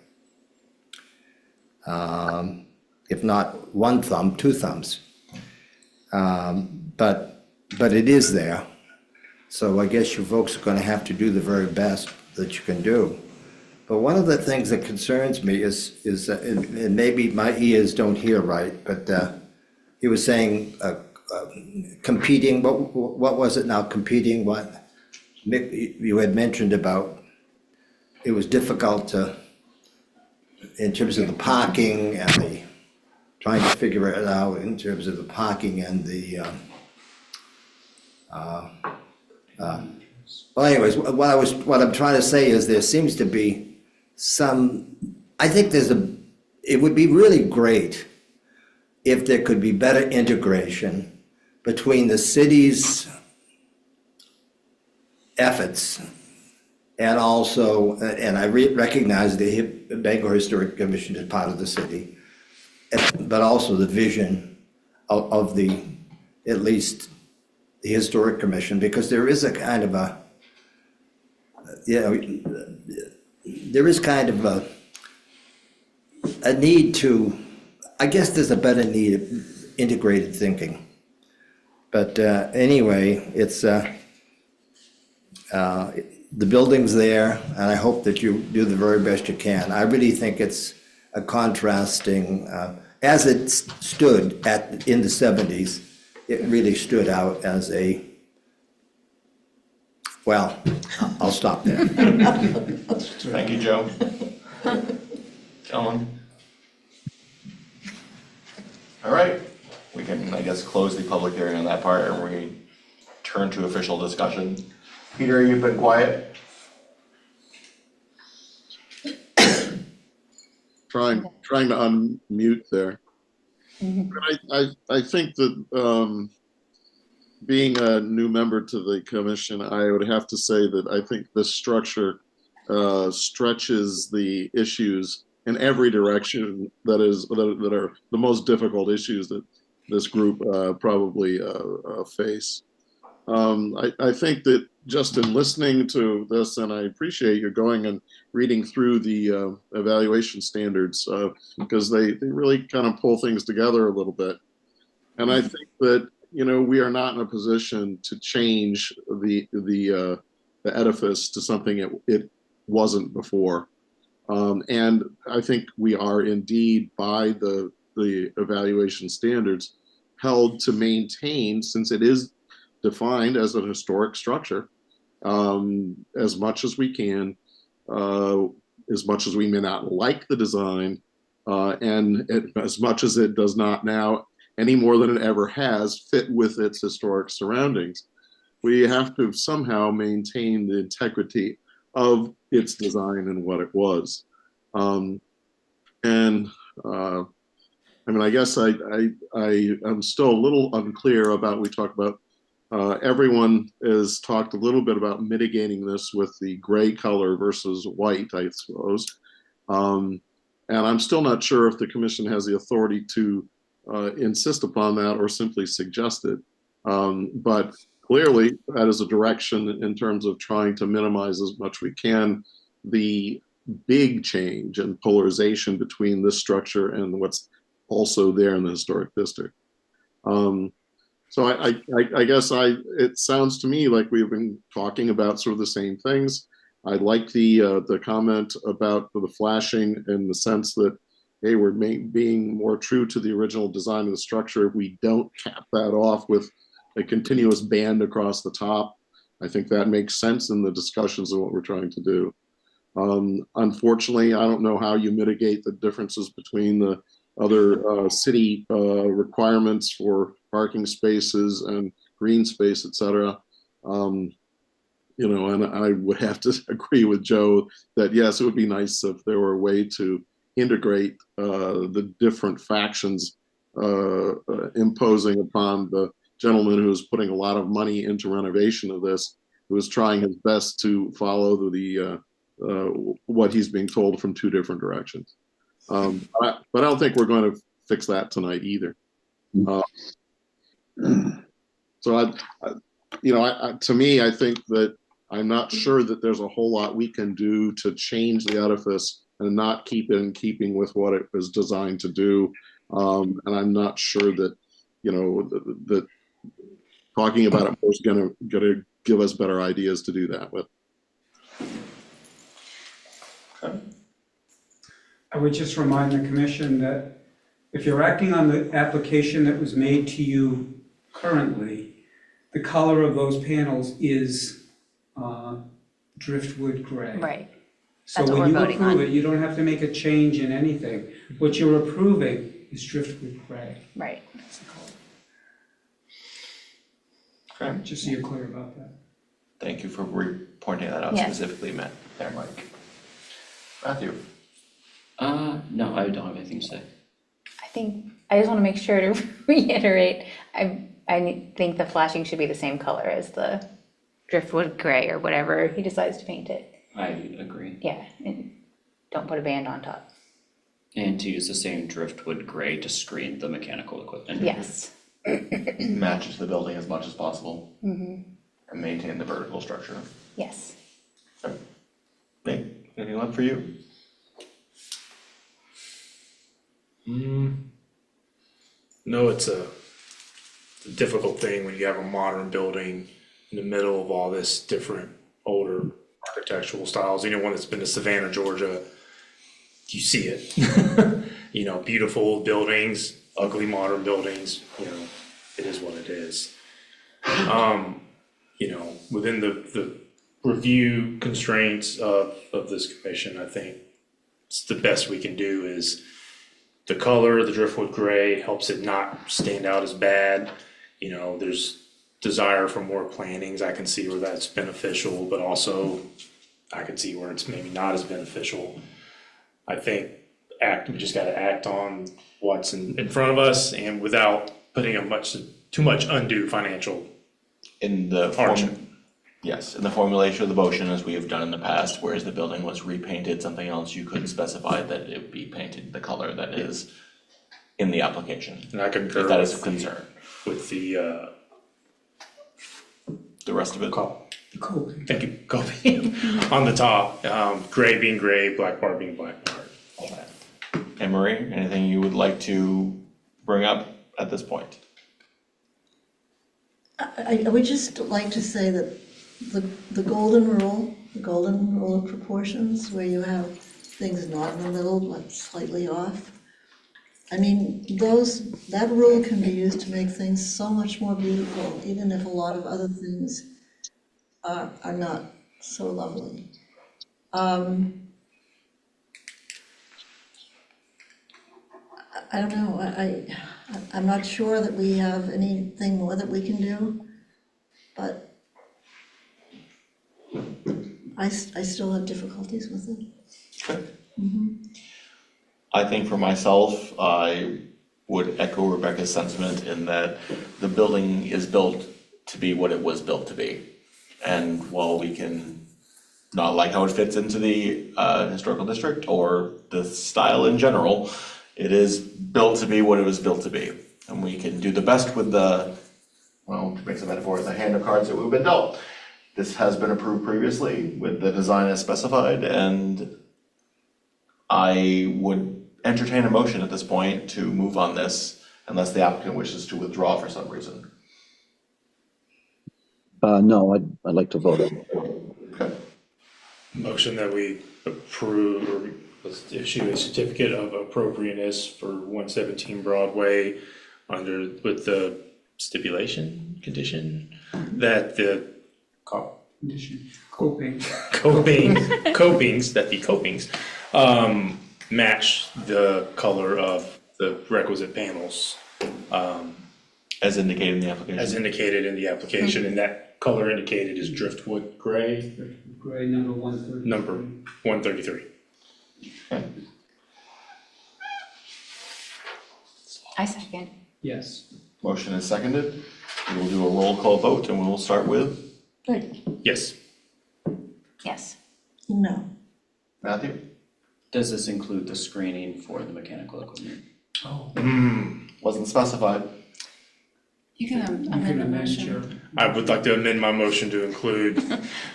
If not one thumb, two thumbs. But it is there. So I guess you folks are gonna have to do the very best that you can do. But one of the things that concerns me is and maybe my ears don't hear right, but he was saying competing, what was it now, competing what? Mick, you had mentioned about it was difficult to, in terms of the parking and the, trying to figure it out in terms of the parking and the, well anyways, what I'm trying to say is there seems to be I think it would be really great if there could be better integration between the city's efforts and also, and I recognize the Bangor Historic Commission is part of the city, but also the vision of the, at least the Historic Commission, because there is a kind of a, there is kind of a need to, I guess there's a better need of integrated thinking. But anyway, it's, the building's there, and I hope that you do the very best you can. I really think it's a contrasting, as it stood in the 70s, it really stood out as a, well, I'll stop there. Thank you, Joe. Ellen? All right, we can, I guess, close the public hearing on that part and we turn to official discussion. Peter, you've been quiet? Trying to unmute there. I think that being a new member to the commission, I would have to say that I think this structure stretches the issues in every direction that are the most difficult issues that this group probably face. I think that just in listening to this, and I appreciate you going and reading through the evaluation standards because they really kind of pull things together a little bit. And I think that, we are not in a position to change the edifice to something it wasn't before. And I think we are indeed, by the evaluation standards, held to maintain, since it is defined as an historic structure, as much as we can, as much as we may not like the design, and as much as it does not now, any more than it ever has, fit with its historic surroundings. We have to somehow maintain the integrity of its design and what it was. I guess I'm still a little unclear about, we talk about, everyone has talked a little bit about mitigating this with the gray color versus white, I suppose. And I'm still not sure if the commission has the authority to insist upon that or simply suggest it. But clearly that is a direction in terms of trying to minimize as much we can the big change and polarization between this structure and what's also there in the historic district. So I guess it sounds to me like we've been talking about sort of the same things. I like the comment about the flashing in the sense that, hey, we're being more true to the original design of the structure. We don't cap that off with a continuous band across the top. I think that makes sense in the discussions of what we're trying to do. Unfortunately, I don't know how you mitigate the differences between the other city requirements for parking spaces and green space, et cetera. You know, and I would have to agree with Joe that yes, it would be nice if there were a way to integrate the different factions imposing upon the gentleman who is putting a lot of money into renovation of this, who is trying his best to follow the what he's being told from two different directions. But I don't think we're going to fix that tonight either. So to me, I think that I'm not sure that there's a whole lot we can do to change the edifice and not keep it in keeping with what it was designed to do. And I'm not sure that, you know, that talking about it was gonna give us better ideas to do that with. Okay. I would just remind the commission that if you're acting on the application that was made to you currently, the color of those panels is driftwood gray. Right, So That's what when you we're voting on. approve it, you don't have to make a change in anything. What you're approving is driftwood gray. right. That's the color. Okay. Just so you're clear about that. Thank you for pointing that out Yes. specifically, Matt. There, Mike. Matthew. No, I don't have anything to say. I just want to make sure to reiterate, I think the flashing should be the same color as the driftwood gray or whatever he decides to paint it. I agree. Yeah, and don't put a band on top. And to use the same driftwood gray to screen the mechanical equipment. Yes. Matches the building as much as possible. Mm-hmm. And maintain the vertical structure. Yes. Nate, anything left for you? No, it's a difficult thing when you have a modern building in the middle of all this different older architectural styles. Anyone that's been to Savannah, Georgia, you see it. You know, beautiful buildings, ugly modern buildings, you know, it is what it is. You know, within the review constraints of this commission, I think it's the best we can do is the color, the driftwood gray helps it not stand out as bad. You know, there's desire for more plantings. I can see where that's beneficial, but also I can see where it's maybe not as beneficial. I think we just gotta act on what's in front of us and without putting too much undue financial In the hardship. Yes, in the formulation of the motion, as we have done in the past, whereas the building was repainted something else, you could specify that it would be painted the color that is in the application. And I concur If that is a with concern. the The rest of it? Cool. thank you, Kobe, on the top, gray being gray, black part being black part, all that. Anne Marie, anything you would like to bring up at this point? I would just like to say that the golden rule of proportions, where you have things not in the middle but slightly off. I mean, that rule can be used to make things so much more beautiful, even if a lot of other things are not so lovely. I don't know, I'm not sure that we have anything more that we can do, but I still have difficulties with it. Okay. I think for myself, I would echo Rebecca's sentiment in that the building is built to be what it was built to be. And while we can not like how it fits into the historical district or the style in general, it is built to be what it was built to be. And we can do the best with the, well, to make some metaphor, the hand of cards that we've been dealt. This has been approved previously with the design as specified, and I would entertain a motion at this point to move on this unless the applicant wishes to withdraw for some reason. No, I'd like to vote on it. Motion that we approve or let's issue a certificate of appropriateness for 117 Broadway with the condition that the Condition, coping. copings match the color of the requisite panels, As indicated in the application. as indicated in the application, and that color indicated is driftwood gray, Gray number 130. number 133. I second. Yes. Motion is seconded. We will do a roll call vote and we will start with Right, Yes. Yes. no. Matthew. Does this include the screening for the mechanical equipment? Wasn't specified. You can You amend can the amend motion. your, I would like to amend my motion to include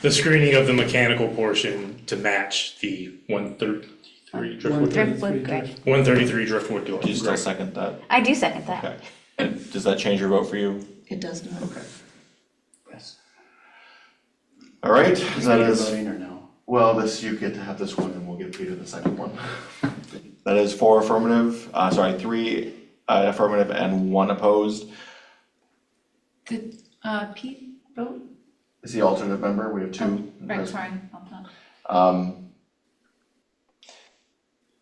the screening of the mechanical portion to match the 133 driftwood, Driftwood gray. 133 driftwood door. Do you still second that? I do second that. Okay. And does that change your vote for you? It does not. Okay. Yes. All right, Is that that is, voting or no? well, you get to have this one and we'll give Peter the second one. That is 4 affirmative, 3 affirmative and 1 opposed. Did Pete vote? Is the alternate member? We have 2. Right, sorry, I'll not.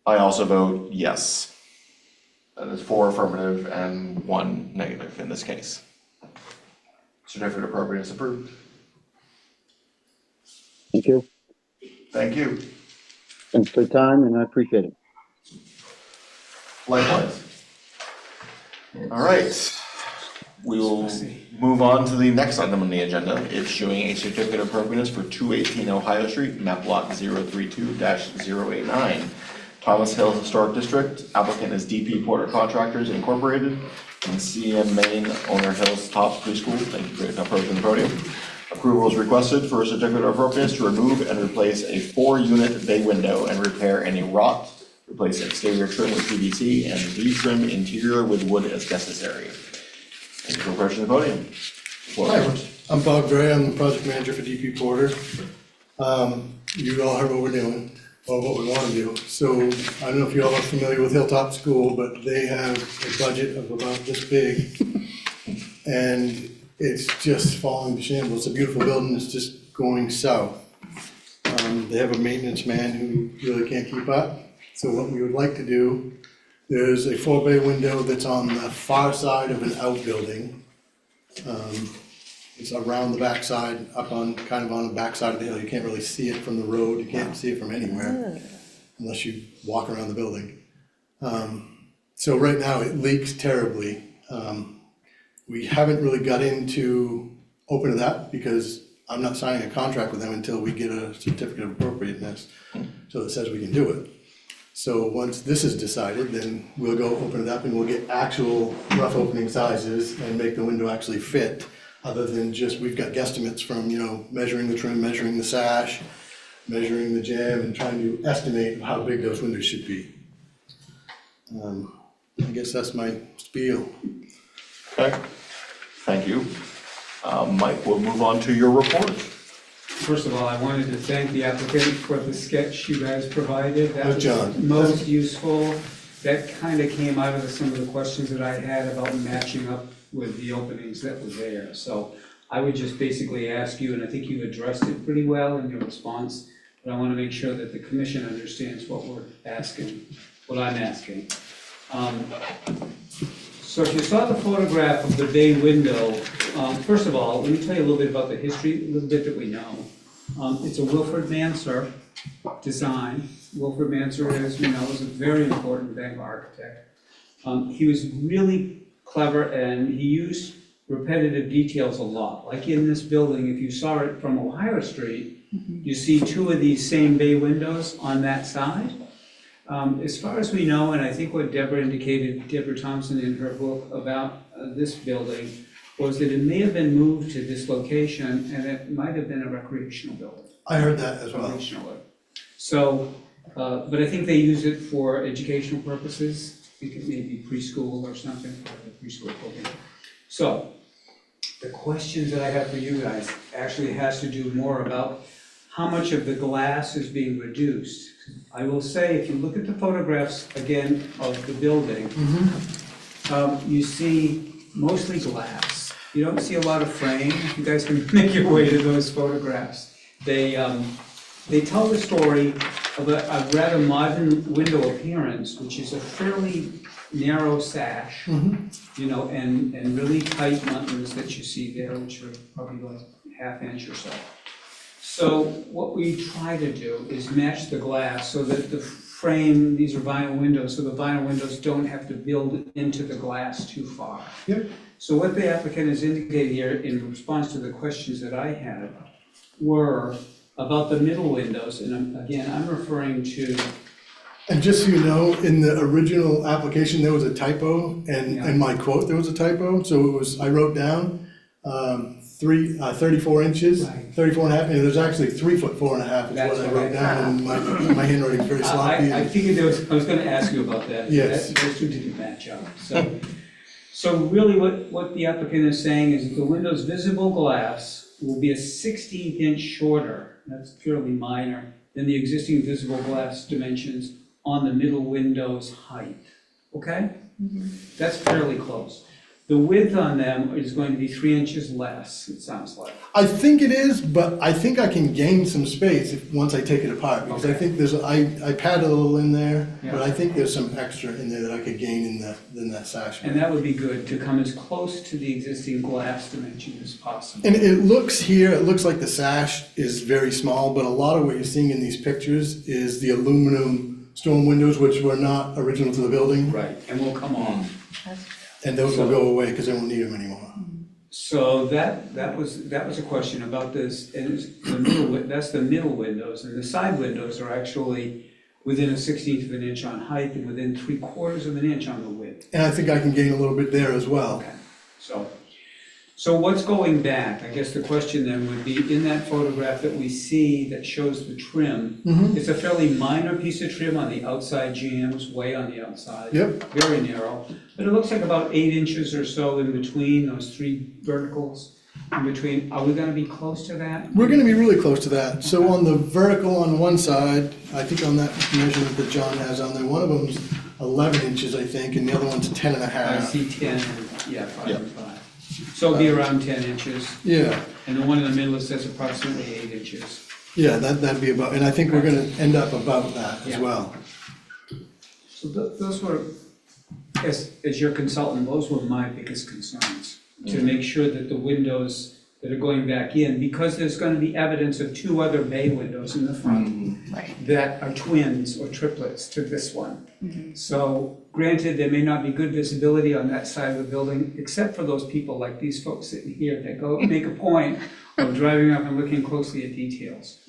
I also vote yes. That is 4 affirmative and 1 negative in this case. Certificate of appropriateness approved. Thank you. Thank you. Thanks for the time, and I appreciate it. Likewise. All right. We will move on to the next item on the agenda, issuing a certificate of appropriateness for 218 Ohio Street, map lot 032-089. Thomas Hill Historic District, applicant is DP Porter Contractors Incorporated, and CM Main, owner Hills Tops Preschool. Thank you for approaching the podium. Approval is requested for a certificate of appropriateness to remove and replace a 4-unit bay window and repair any rot, replace exterior trim with PVC, and retrim interior with wood as necessary. Thank you for approaching the podium. Floor is yours. I'm Bob Gray, I'm the project manager for DP Porter. You all heard what we're doing, or what we want to do. So I don't know if you all are familiar with Hilltop School, but they have a budget of about this big. And it's just falling to shambles. It's a beautiful building, it's just going south. They have a maintenance man who really can't keep up. So what we would like to do, there's a 4-bay window that's on the far side of an outbuilding. It's around the backside, up on, kind of on the backside of the hill. You can't really see it from the road, you can't see it from anywhere, unless you walk around the building. So right now, it leaks terribly. We haven't really got into opening it up, because I'm not signing a contract with them until we get a certificate of appropriateness, so it says we can do it. So once this is decided, then we'll go open it up and we'll get actual rough opening sizes and make the window actually fit, other than just, we've got guesstimates from, measuring the trim, measuring the sash, measuring the jamb, and trying to estimate how big those windows should be. I guess that's my spiel. Okay, thank you. Mike, we'll move on to your report. first of all, I wanted to thank the applicant for the sketch you guys provided. That was John. most useful. That kind of came out of some of the questions that I had about matching up with the openings that were there. So I would just basically ask you, and I think you addressed it pretty well in your response, but I want to make sure that the commission understands what we're asking, what I'm asking. So if you saw the photograph of the bay window, first of all, let me tell you a little bit about the history, a little bit that we know. It's a Wilfred Manser design. Wilfred Manser, as we know, is a very important Bangor architect. He was really clever, and he used repetitive details a lot. Like in this building, if you saw it from Ohio Street, you see two of these same bay windows on that side. As far as we know, and I think what Deborah indicated, Deborah Thompson in her book about this building, was that it may have been moved to this location, and it might have been a recreational building. I heard that as well. Originally. So, but I think they use it for educational purposes. I think it may be preschool or something, for the preschool program. So, the questions that I have for you guys actually has to do more about how much of the glass is being reduced. I will say, if you look at the photographs again of the building, you see mostly glass. You don't see a lot of frame. You guys can make your way to those photographs. They tell the story of a rather modern window appearance, which is a fairly narrow sash, you know, and really tight muntins that you see there, which are probably like ½ inch or so. So what we try to do is match the glass so that the frame, these are vinyl windows, so the vinyl windows don't have to build into the glass too far. Yep. So what the applicant has indicated here in response to the questions that I had were about the middle windows, and again, I'm referring to, And just so you know, in the original application, there was a typo, and Yeah. in my quote, there was a typo, so it was, I wrote down 34 inches, Right. 34 and a half, and there's actually 3 foot 4 and a half is That's what I what wrote I- down, and my handwriting's very sloppy. I figured I was gonna ask you about that. Yes. Those two didn't match up, so really what the applicant is saying is that the window's visible glass will be a 16th inch shorter, that's fairly minor, than the existing visible glass dimensions on the middle window's height, okay? That's fairly close. The width on them is going to be 3 inches less, it sounds like. I think it is, but I think I can gain some space once I take it apart, because I Okay. think I padded a little in there, but Yeah. I think there's some extra in there that I could gain in that sash. And that would be good, to come as close to the existing glass dimension as possible. And it looks here, it looks like the sash is very small, but a lot of what you're seeing in these pictures is the aluminum storm windows, which were not original to the building. Right, and will come on. And those will go away because they won't need them anymore. So that was a question about this, and it's the that's the middle windows, and the side windows are actually within a 16th of an inch on height and within 3/4 of an inch on the width. And I think I can gain a little bit there as well. Okay, so what's going back? I guess the question then would be, in that photograph that we see that shows the trim, it's a fairly minor piece of trim on the outside jambs, way on the outside. Yep. Very narrow, but it looks like about 8 inches or so in between those 3 verticals. In between, are we gonna be close to that? We're gonna be really close to that. So on the vertical on one side, I think on that measurement that John has on there, one of them's 11 inches, I think, and the other one's 10 and a I half. see 10, yeah, 5 and 5. So it'll be around 10 inches, Yeah, and the one in the middle says approximately 8 inches. yeah, that'd be about, and I think we're gonna end up about that as Yeah. well. So those were, as your consultant, those were my biggest concerns. To make sure that the windows that are going back in, because there's gonna be evidence of 2 other bay windows in the front Right. that are twins or triplets to this one. So granted, there may not be good visibility on that side of the building, except for those people like these folks sitting here that go make a point of driving up and looking closely at details.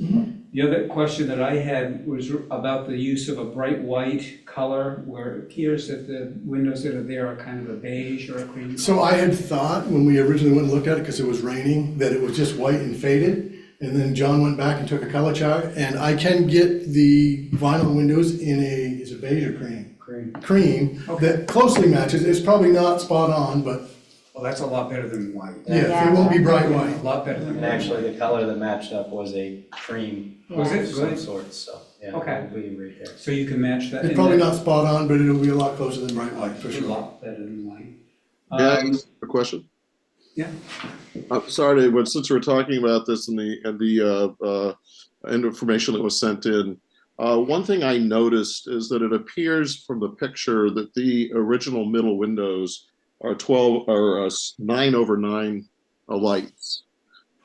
The other question that I had was about the use of a bright white color, where it appears that the windows that are there are kind of a beige or a cream. So I had thought, when we originally went and looked at it, because it was raining, that it was just white and faded. And then John went back and took a color chart, and I can get the vinyl windows in is it beige or cream? Cream. Cream, Okay. that closely matches. It's probably not spot on, but Well, that's a lot better than white. yeah, it won't be bright A white. lot better than And white. actually, the color that matched up was a cream Was it of some good? sort, so, yeah, Okay. we agree here. So you can match that. It's probably not spot on, but it'll be a lot closer than bright white, for A sure. lot better than white. Yeah, a question? Yeah. I'm sorry, but since we're talking about this and the information that was sent in, one thing I noticed is that it appears from the picture that the original middle windows are 9/9 lights.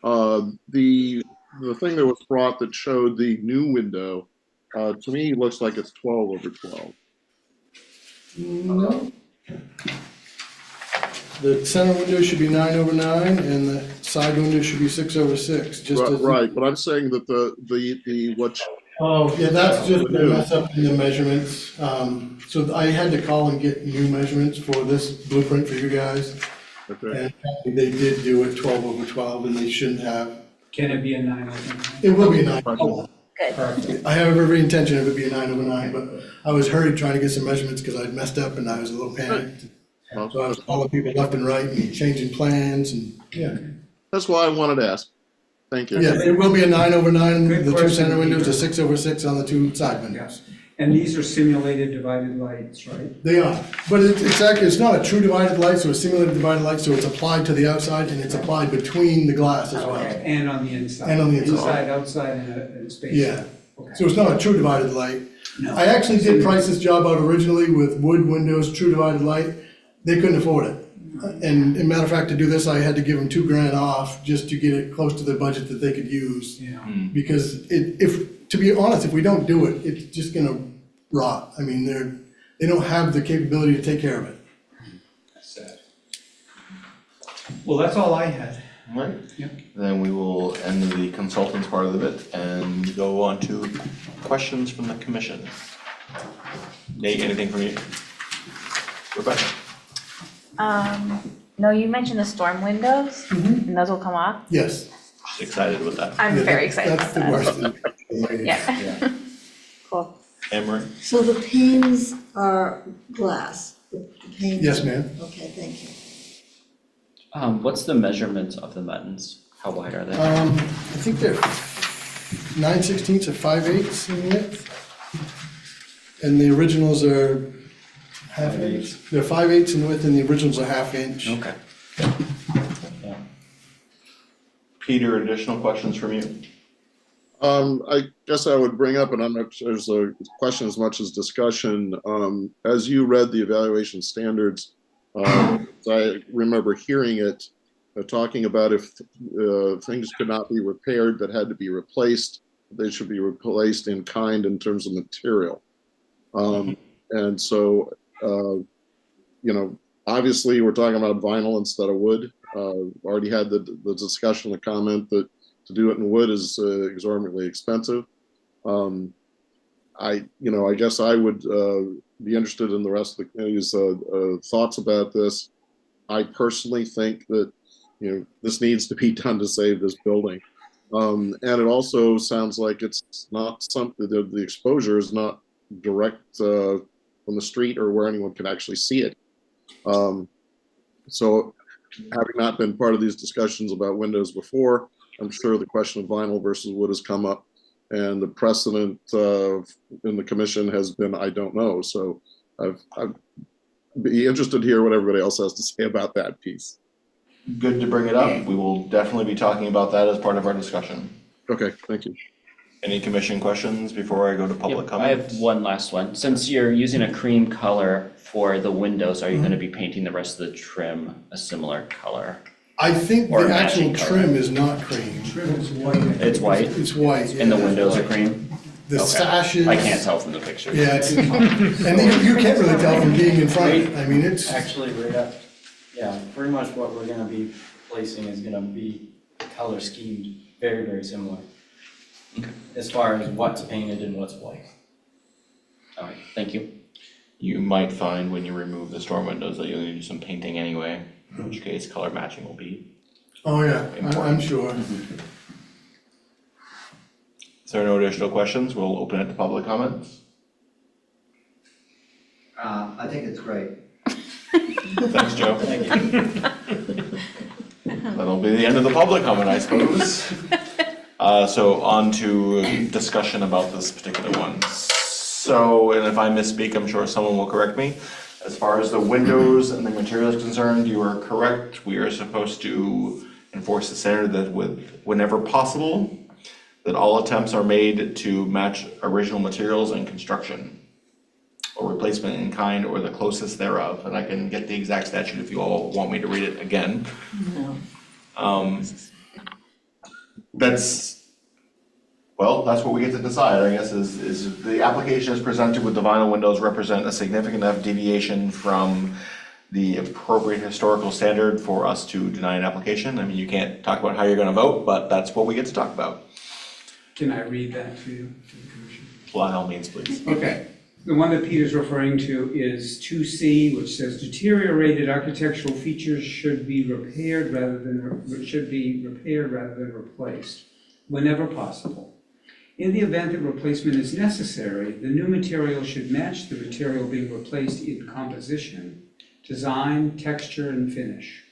The thing that was brought that showed the new window, to me, looks like it's 12/12. No. The center window should be 9/9, and the side window should be 6/6, just as. Right, but I'm saying that the what. Oh, yeah, that's just a mess up in the measurements. So I had to call and get new measurements for this blueprint for you guys. Okay. And they did do it 12/12, and they shouldn't have. Can it be a 9 over 9? It will be a 9/9. Oh, Good. perfect. I have every intention of it being 9/9, but I was hurried trying to get some measurements because I'd messed up and I was a little panicked. Well, So I was calling people left and right and changing plans and, yeah. that's why I wanted to ask. Thank you. Yeah, it will be a 9/9, Good the two question, center windows, Peter. a 6/6 on the two side windows. And these are simulated divided lights, right? They are, but it's actually, it's not a true divided light, so it's simulated divided light, so it's applied to the outside and it's applied between the glass as well. Okay, and on the inside. And on the inside. Inside, outside, and a space. Yeah, Okay. so it's not a true divided light. No. I actually did price this job out originally with wood windows, true divided light. They couldn't afford it. And, matter of fact, to do this, I had to give them $2,000 off just to get it close to the budget that they could use. Yeah. Because to be honest, if we don't do it, it's just gonna rot. I mean, they don't have the capability to take care of it. Sad. Well, that's all I had. Right. Yep. Then we will end the consultants part of it and go on to questions from the commission. Nate, anything from you? Rebecca? No, you mentioned the storm windows, and those will come off. Yes. She's excited with that. I'm Yeah, very excited about that. That's the worst. Yeah. Cool. Emery? So the panes are glass, the panes? Yes, ma'am. Okay, thank you. What's the measurement of the buttons? How wide are they? I think they're 9/16 or 5/8 in width. And the originals are half inch. They're 5/8 in width and the originals are half inch. Okay. Peter, additional questions from you? I guess I would bring up, and I'm not sure there's a question as much as discussion. As you read the evaluation standards, I remember hearing it, talking about if things could not be repaired that had to be replaced, they should be replaced in kind in terms of material. And so, obviously we're talking about vinyl instead of wood. Already had the discussion, the comment that to do it in wood is exorbitantly expensive. I guess I would be interested in the rest of the committee's thoughts about this. I personally think that, this needs to be done to save this building. And it also sounds like it's not something, the exposure is not direct from the street or where anyone can actually see it. So having not been part of these discussions about windows before, I'm sure the question of vinyl versus wood has come up, and the precedent in the commission has been, I don't know. So I'd be interested to hear what everybody else has to say about that piece. Good to bring it up. We will definitely be talking about that as part of our discussion. Okay, thank you. Any commission questions before I go to public Yep, I comment? have one last one. Since you're using a cream color for the windows, are you gonna be painting the rest of the trim a similar color? I think Or the actual matching color. trim is not cream. Trim is white. It's white, It's white. and the yeah. windows are cream? The Okay. sashes. I can't tell from the pictures. Yeah, and you can't really tell from being in front. I mean, it's, Actually, right up, yeah, pretty much what we're gonna be placing is gonna be color schemed very, very similar. As far as what's painted and what's white. All right, thank you. You might find when you remove the storm windows that you'll need to do some painting anyway, in which case color matching will be. oh yeah, I'm sure. Is there no additional questions? We'll open it to public comments. I think it's great. Thanks, Joe. That'll be the end of the public comment, I suppose. So on to discussion about this particular one. So, and if I misspeak, I'm sure someone will correct me. As far as the windows and the material is concerned, you are correct. We are supposed to enforce the standard that whenever possible, that all attempts are made to match original materials and construction, or replacement in kind or the closest thereof. And I can get the exact statute if you all want me to read it again. That's what we get to decide, I guess, is the application is presented with the vinyl windows represent a significant enough deviation from the appropriate historical standard for us to deny an application. I mean, you can't talk about how you're gonna vote, but that's what we get to talk about. Can I read that to you, to the commission? By all means, please. Okay, the one that Peter's referring to is 2C, which says deteriorated architectural features should be repaired rather than replaced, whenever possible. In the event that replacement is necessary, the new material should match the material being replaced in composition, design, texture, and finish.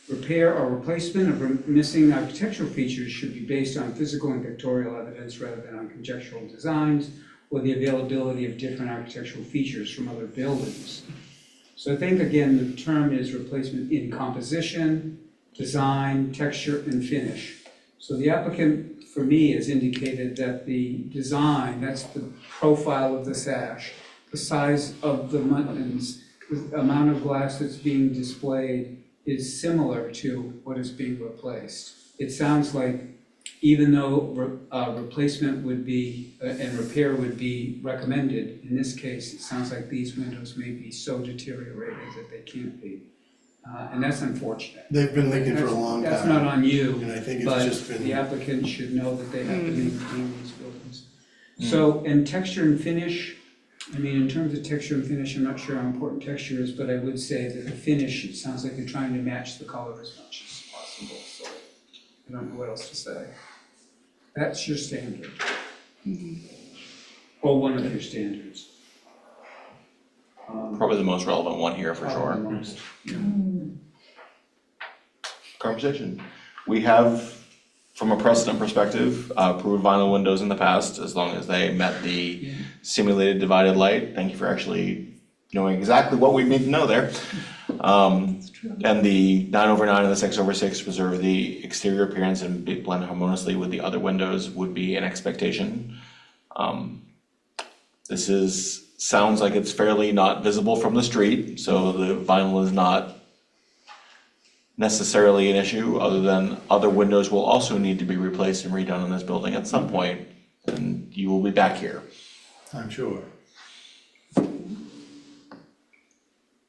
Repair or replacement of missing architectural features should be based on physical and pictorial evidence rather than on conjectural designs or the availability of different architectural features from other buildings. So I think, again, the term is replacement in composition, design, texture, and finish. So the applicant, for me, has indicated that the design, that's the profile of the sash, the size of the buttons, the amount of glass that's being displayed is similar to what is being replaced. It sounds like even though replacement would be, and repair would be recommended, in this case, it sounds like these windows may be so deteriorated that they can't be. And that's unfortunate. They've been leaking for a long time. That's not on you, And I think it's but just been. the applicant should know that they have to maintain these buildings. So, and texture and finish, I mean, in terms of texture and finish, I'm not sure how important texture is, but I would say that the finish, it sounds like you're trying to match the color as much as possible, so I don't know what else to say. That's your standard. Or one of your standards. Probably the most relevant one here for Probably sure. most, yeah. Conversation. We have, from a precedent perspective, approved vinyl windows in the past, as long as they met the simulated divided light. Thank you for actually knowing exactly what we need to know there. And the 9/9 and the 6/6 preserve the exterior appearance and blend harmoniously with the other windows would be an expectation. This sounds like it's fairly not visible from the street, so the vinyl is not necessarily an issue, other than other windows will also need to be replaced and redone in this building at some point, and you will be back here. I'm sure.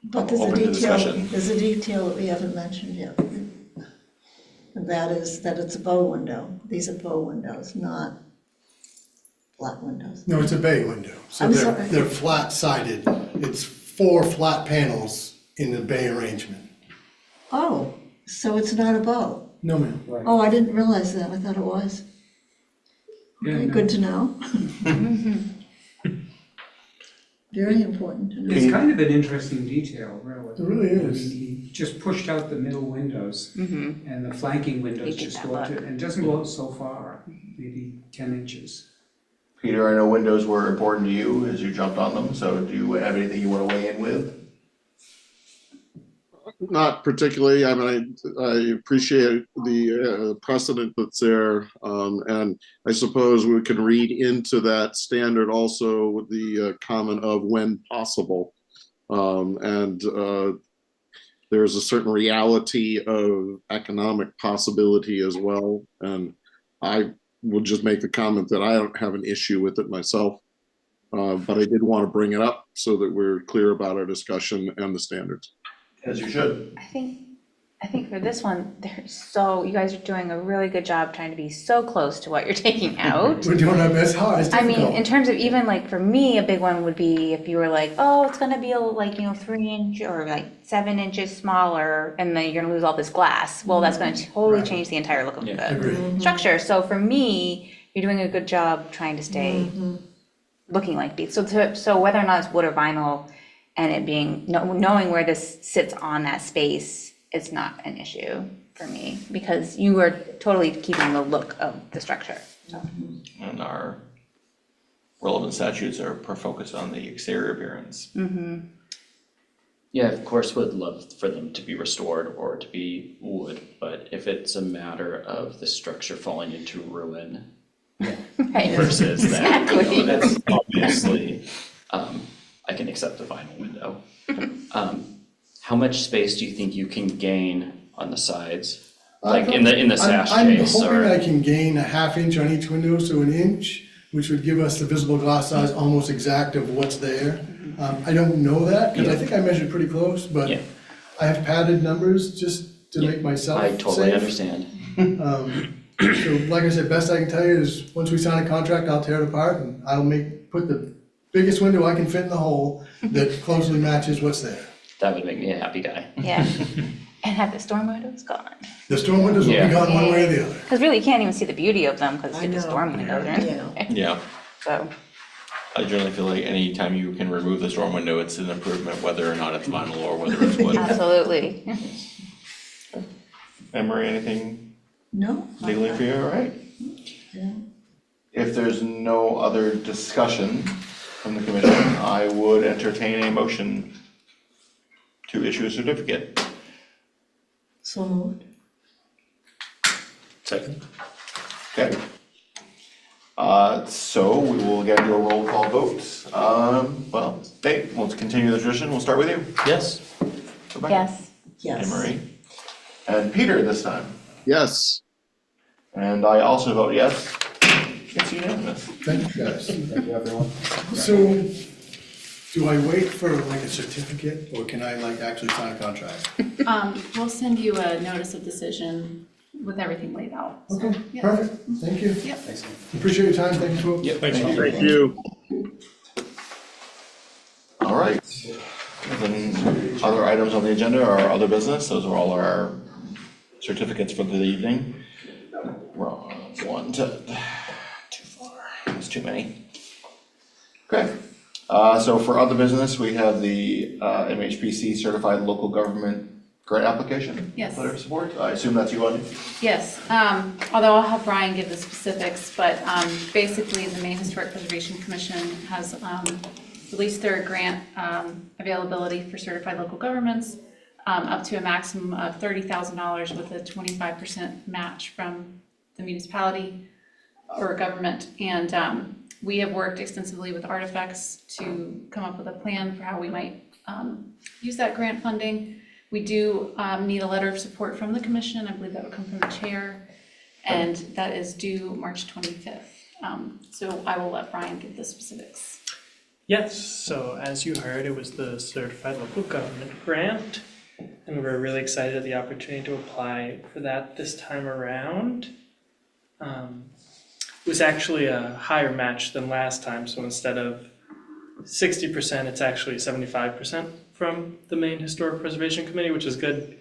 But there's a Open to detail, discussion. there's a detail that we haven't mentioned yet. And that is that it's a bow window. These are bow windows, not flat windows. No, it's a bay window. So I'm they're, sorry. they're flat sided. It's 4 flat panels in the bay arrangement. Oh, so it's not a bow. No, ma'am. Oh, I didn't realize that. I thought it was. Yeah, Okay, no. good to know. Very important to know. It's kind of an interesting detail, really. It really I mean, is. he just pushed out the middle windows and the flanking windows You get just that go out to, look. and it doesn't go out so far, maybe 10 inches. Peter, I know windows were important to you as you jumped on them, so do you have anything you want to weigh in with? Not particularly. I mean, I appreciate the precedent that's there. And I suppose we can read into that standard also with the comment of when possible. There's a certain reality of economic possibility as well. And I will just make the comment that I don't have an issue with it myself. But I did want to bring it up so that we're clear about our discussion and the standards. As you should. I think for this one, you guys are doing a really good job trying to be so close to what you're taking out. We're doing our best. Hard. It's I difficult. mean, in terms of even like for me, a big one would be if you were like, oh, it's gonna be like, 3 inch or like 7 inches smaller, and then you're gonna lose all this glass. Well, that's gonna totally Right. change the entire look of the Agreed. structure. So for me, you're doing a good job trying to stay looking like these. So whether or not it's wood or vinyl, and it being, knowing where this sits on that space, it's not an issue for me, because you are totally keeping the look of the structure, so. And our relevant statutes are focused on the exterior appearance. Yeah, of course, would love for them to be restored or to be wood, but if it's a matter of the structure falling into ruin Right. versus that, Exactly. that's obviously, I can accept the vinyl window. How much space do you think you can gain on the sides? Like in the sash case, I'm hoping or? I can gain a 1/2 inch on each window, so an inch, which would give us the visible glass size almost exact of what's there. I don't know that, because I think I measured pretty close, but Yeah. I have padded numbers just to make myself I safe. totally understand. So like I said, best I can tell you is, once we sign a contract, I'll tear it apart and I'll put the biggest window I can fit in the hole that closely matches what's there. That would make me a happy guy. Yeah, and have the storm windows gone. The storm windows will Yeah. be gone one way or the other. Because really, you can't even see the beauty of them, because I the know. storm windows are in Yeah. there. Yeah. So, I generally feel like anytime you can remove the storm window, it's an improvement, whether or not it's vinyl or whether it's wood. Absolutely. Anne Marie, anything No? legally for you, all right? Yeah. If there's no other discussion from the commission, I would entertain a motion to issue a certificate. So moved. Second. Okay. So we will get into a roll call vote. Well, Dave, we'll continue the tradition. We'll start with you. Yes. Rebecca. Yes. Yes. Anne Marie. And Peter this time. Yes. And I also vote yes. It's unanimous. Thank you, guys. Thank you, everyone. So, do I wait for like a certificate, or can I like actually sign a contract? We'll send you a notice of decision with everything laid out. So, Okay, yeah. perfect, thank you. Yep. Thanks. Appreciate your time, thank you, folks. Yep, thanks. Thank you. All right. Then other items on the agenda are other business. Those are all our certificates for the evening. Wrong, one, too far. That's too many. Okay. So for other business, we have the MHPC Certified Local Government Grant Application. Yes. Letter of support. I assume that's you, Anya? Yes, although I'll have Brian give the specifics, but basically, the Maine Historic Preservation Commission has released their grant availability for certified local governments up to a maximum of $30,000 with a 25% match from the municipality or government. And we have worked extensively with Artifacts to come up with a plan for how we might use that grant funding. We do need a letter of support from the commission. I believe that would come from the chair, and that is due March 25th. So I will let Brian give the specifics. Yes, so as you heard, it was the Certified Local Government Grant, and we're really excited at the opportunity to apply for that this time around. It was actually a higher match than last time, so instead of 60%, it's actually 75% from the Maine Historic Preservation Committee, which is good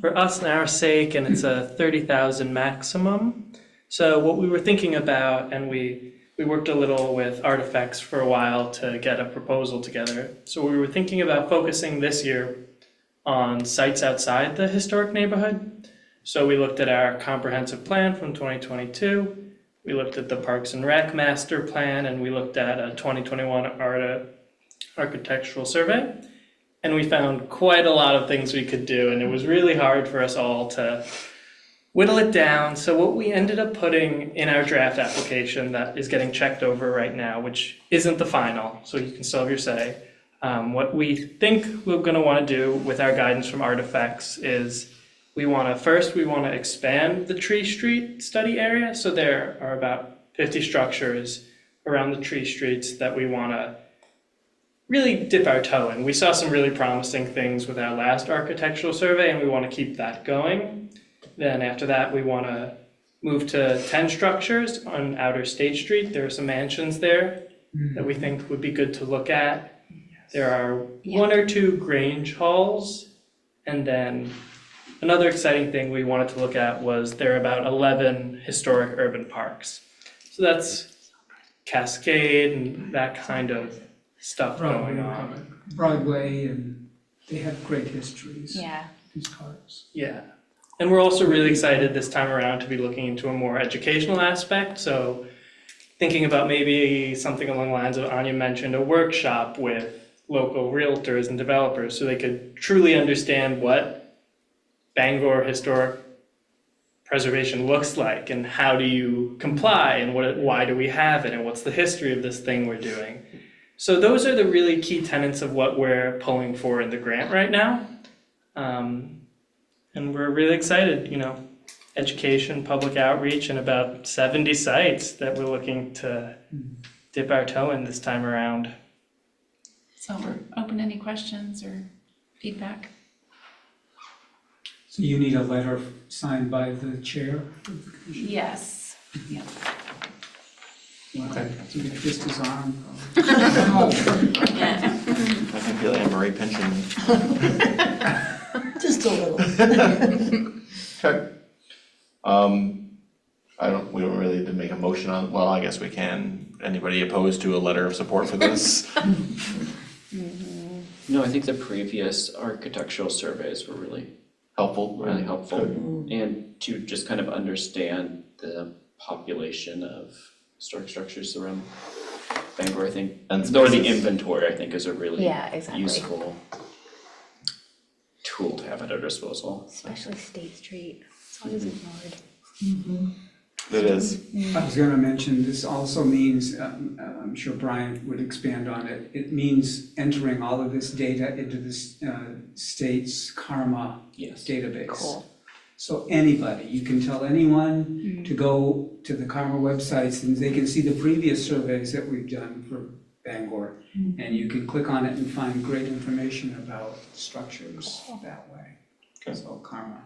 for us and our sake, and it's a 30,000 maximum. So what we were thinking about, and we worked a little with Artifacts for a while to get a proposal together. So we were thinking about focusing this year on sites outside the historic neighborhood. So we looked at our comprehensive plan from 2022. We looked at the Parks and Rec master plan, and we looked at a 2021 architectural survey. And we found quite a lot of things we could do, and it was really hard for us all to whittle it down. So what we ended up putting in our draft application that is getting checked over right now, which isn't the final, so you can still have your say. What we think we're gonna wanna do with our guidance from Artifacts is we wanna expand the Tree Street study area. So there are about 50 structures around the Tree Streets that we wanna really dip our toe in. We saw some really promising things with our last architectural survey, and we wanna keep that going. Then after that, we wanna move to 10 structures on Outer State Street. There are some mansions there that we think would be good to look at. There are one or two Grange halls, and then another exciting thing we wanted to look at was there are about 11 historic urban parks. So that's Cascade and that kind of stuff going on. Broadway, and they have great histories, Yeah. these parks. Yeah. And we're also really excited this time around to be looking into a more educational aspect. So thinking about maybe something along the lines of Anya mentioned, a workshop with local realtors and developers so they could truly understand what Bangor historic preservation looks like and how do you comply and why do we have it and what's the history of this thing we're doing. So those are the really key tenets of what we're pulling for in the grant right now. And we're really excited, education, public outreach, and about 70 sites that we're looking to dip our toe in this time around. So we're open to any questions or feedback. So you need a letter signed by the chair? Yes. Yeah. Okay. To get this disarmed. I can feel Anne Marie pinching me. Just a little. Okay. we don't really need to make a motion on, well, I guess we can. Anybody opposed to a letter of support for this? No, I think the previous architectural surveys were really Helpful? really helpful. Good. And to just kind of understand the population of historic structures around Bangor, I think, And or the spaces. inventory, I think is a really Yeah, exactly. useful tool to have at our disposal. Especially State Street, it's always ignored. It is. I was gonna mention, this also means, I'm sure Brian would expand on it, it means entering all of this data into the state's Karma Yes. database. Cool. So anybody, you can tell anyone to go to the Karma websites and they can see the previous surveys that we've done for Bangor. And you can click on it and find great information about structures that way. Okay. So Karma.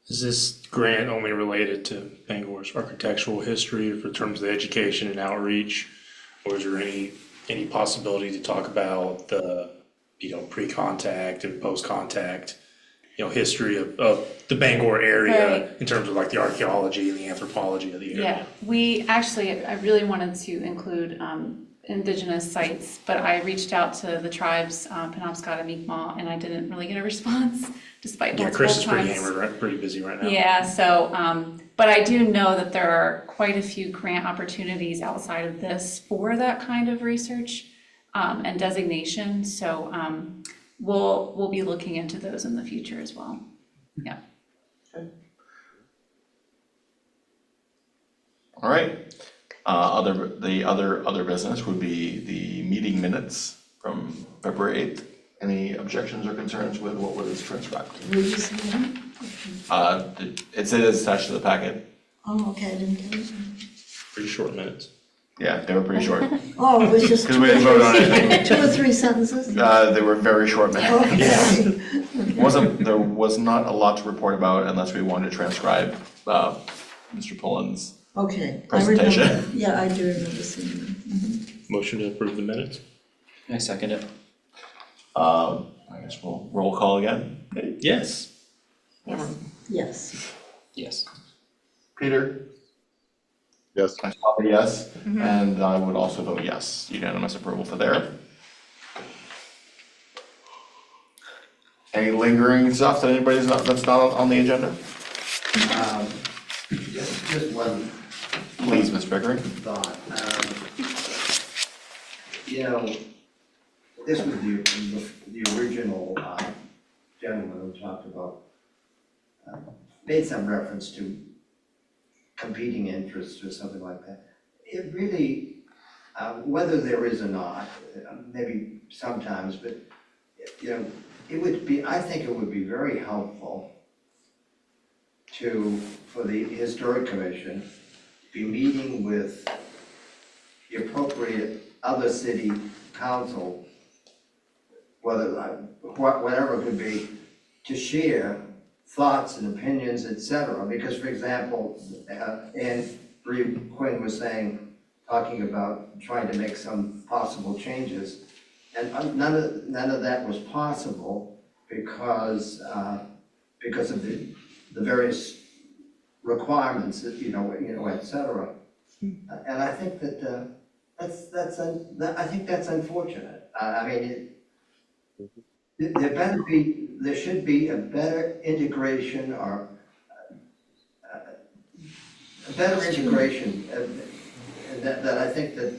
Is this grant only related to Bangor's architectural history for terms of education and outreach? Or is there any possibility to talk about the, pre-contact and post-contact, history of the Bangor area Right. in terms of like the archaeology and the anthropology of the area? Yeah, we actually, I really wanted to include indigenous sites, but I reached out to the tribes, Penobscot and Mi'kmaq, and I didn't really get a response despite Yeah, multiple Chris is pretty times. hammered, right? Pretty busy right now. Yeah, so, but I do know that there are quite a few grant opportunities outside of this for that kind of research and designation, so we'll be looking into those in the future as well. Yeah. All right. The other business would be the meeting minutes from February 8th. Any objections or concerns with what was transcribed? Will you see them? It says attached to the packet. Oh, okay, I didn't get it. Pretty short minutes. Yeah, they were pretty short. Oh, it was just 'Cause we didn't vote on anything. 2 or 3 sentences? They were very short minutes. Okay. There was not a lot to report about unless we wanted to transcribe Mr. Pullen's. Okay. I Presentation. remember. Yeah, I do remember seeing them. Motion to approve the minutes? I second it. I guess we'll roll call again. Yes. Cameron? Yes. Yes. Peter? Yes. Myself, a yes, and I would also vote yes, unanimous approval for there. Any lingering stuff that that's not on the agenda? Just one Please, Ms. Pickering. thought. This was the original gentleman who talked about, made some reference to competing interests or something like that. It really, whether there is or not, maybe sometimes, but, it would be, I think it would be very helpful for the Historic Commission, be meeting with the appropriate other city council, whatever it could be, to share thoughts and opinions, etc. Because, for example, Anne Marie Quinn was talking about trying to make some possible changes, and none of that was possible because of the various requirements, etc. And I think that I think that's unfortunate. I mean, there should be a better integration or a better integration, that I think that,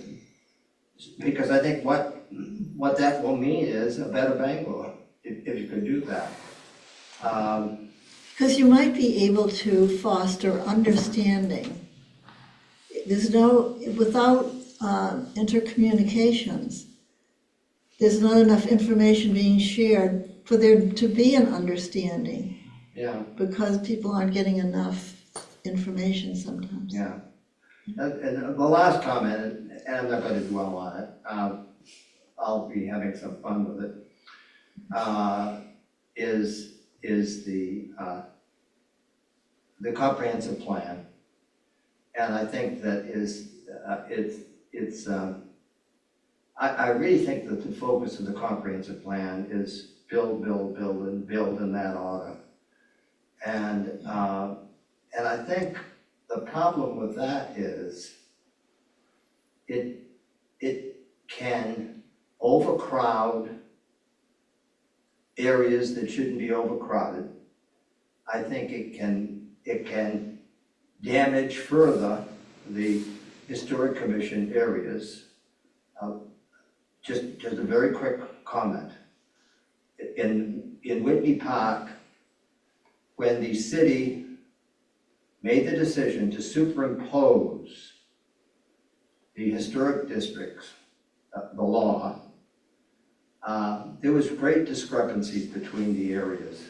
because I think what that will mean is a better Bangor, if you could do that. Because you might be able to foster understanding. Without intercommunications, there's not enough information being shared for there to be an understanding, Yeah, because people aren't getting enough information sometimes. yeah. And the last comment, and I'm not gonna dwell on it, I'll be having some fun with it, is the comprehensive plan. And I think that I really think that the focus of the comprehensive plan is build, build, build, and build in that order. And And I think the problem with that is it can overcrowd areas that shouldn't be overcrowded. I think it can damage further the Historic Commission areas. Just a very quick comment. In Whitney Park, when the city made the decision to superimpose the historic districts, the law, there was great discrepancies between the areas.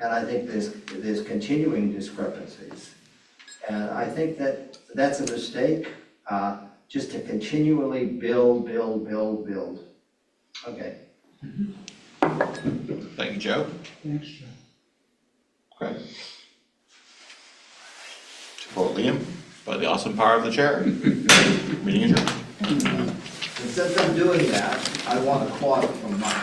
And I think there's continuing discrepancies. And I think that's a mistake, just to continually build. Okay. Thank you, Joe. Thanks, Joe. Okay. To quote Liam, by the awesome power of the chair, meeting adjourned. And since I'm doing that, I want a quarter from Mike.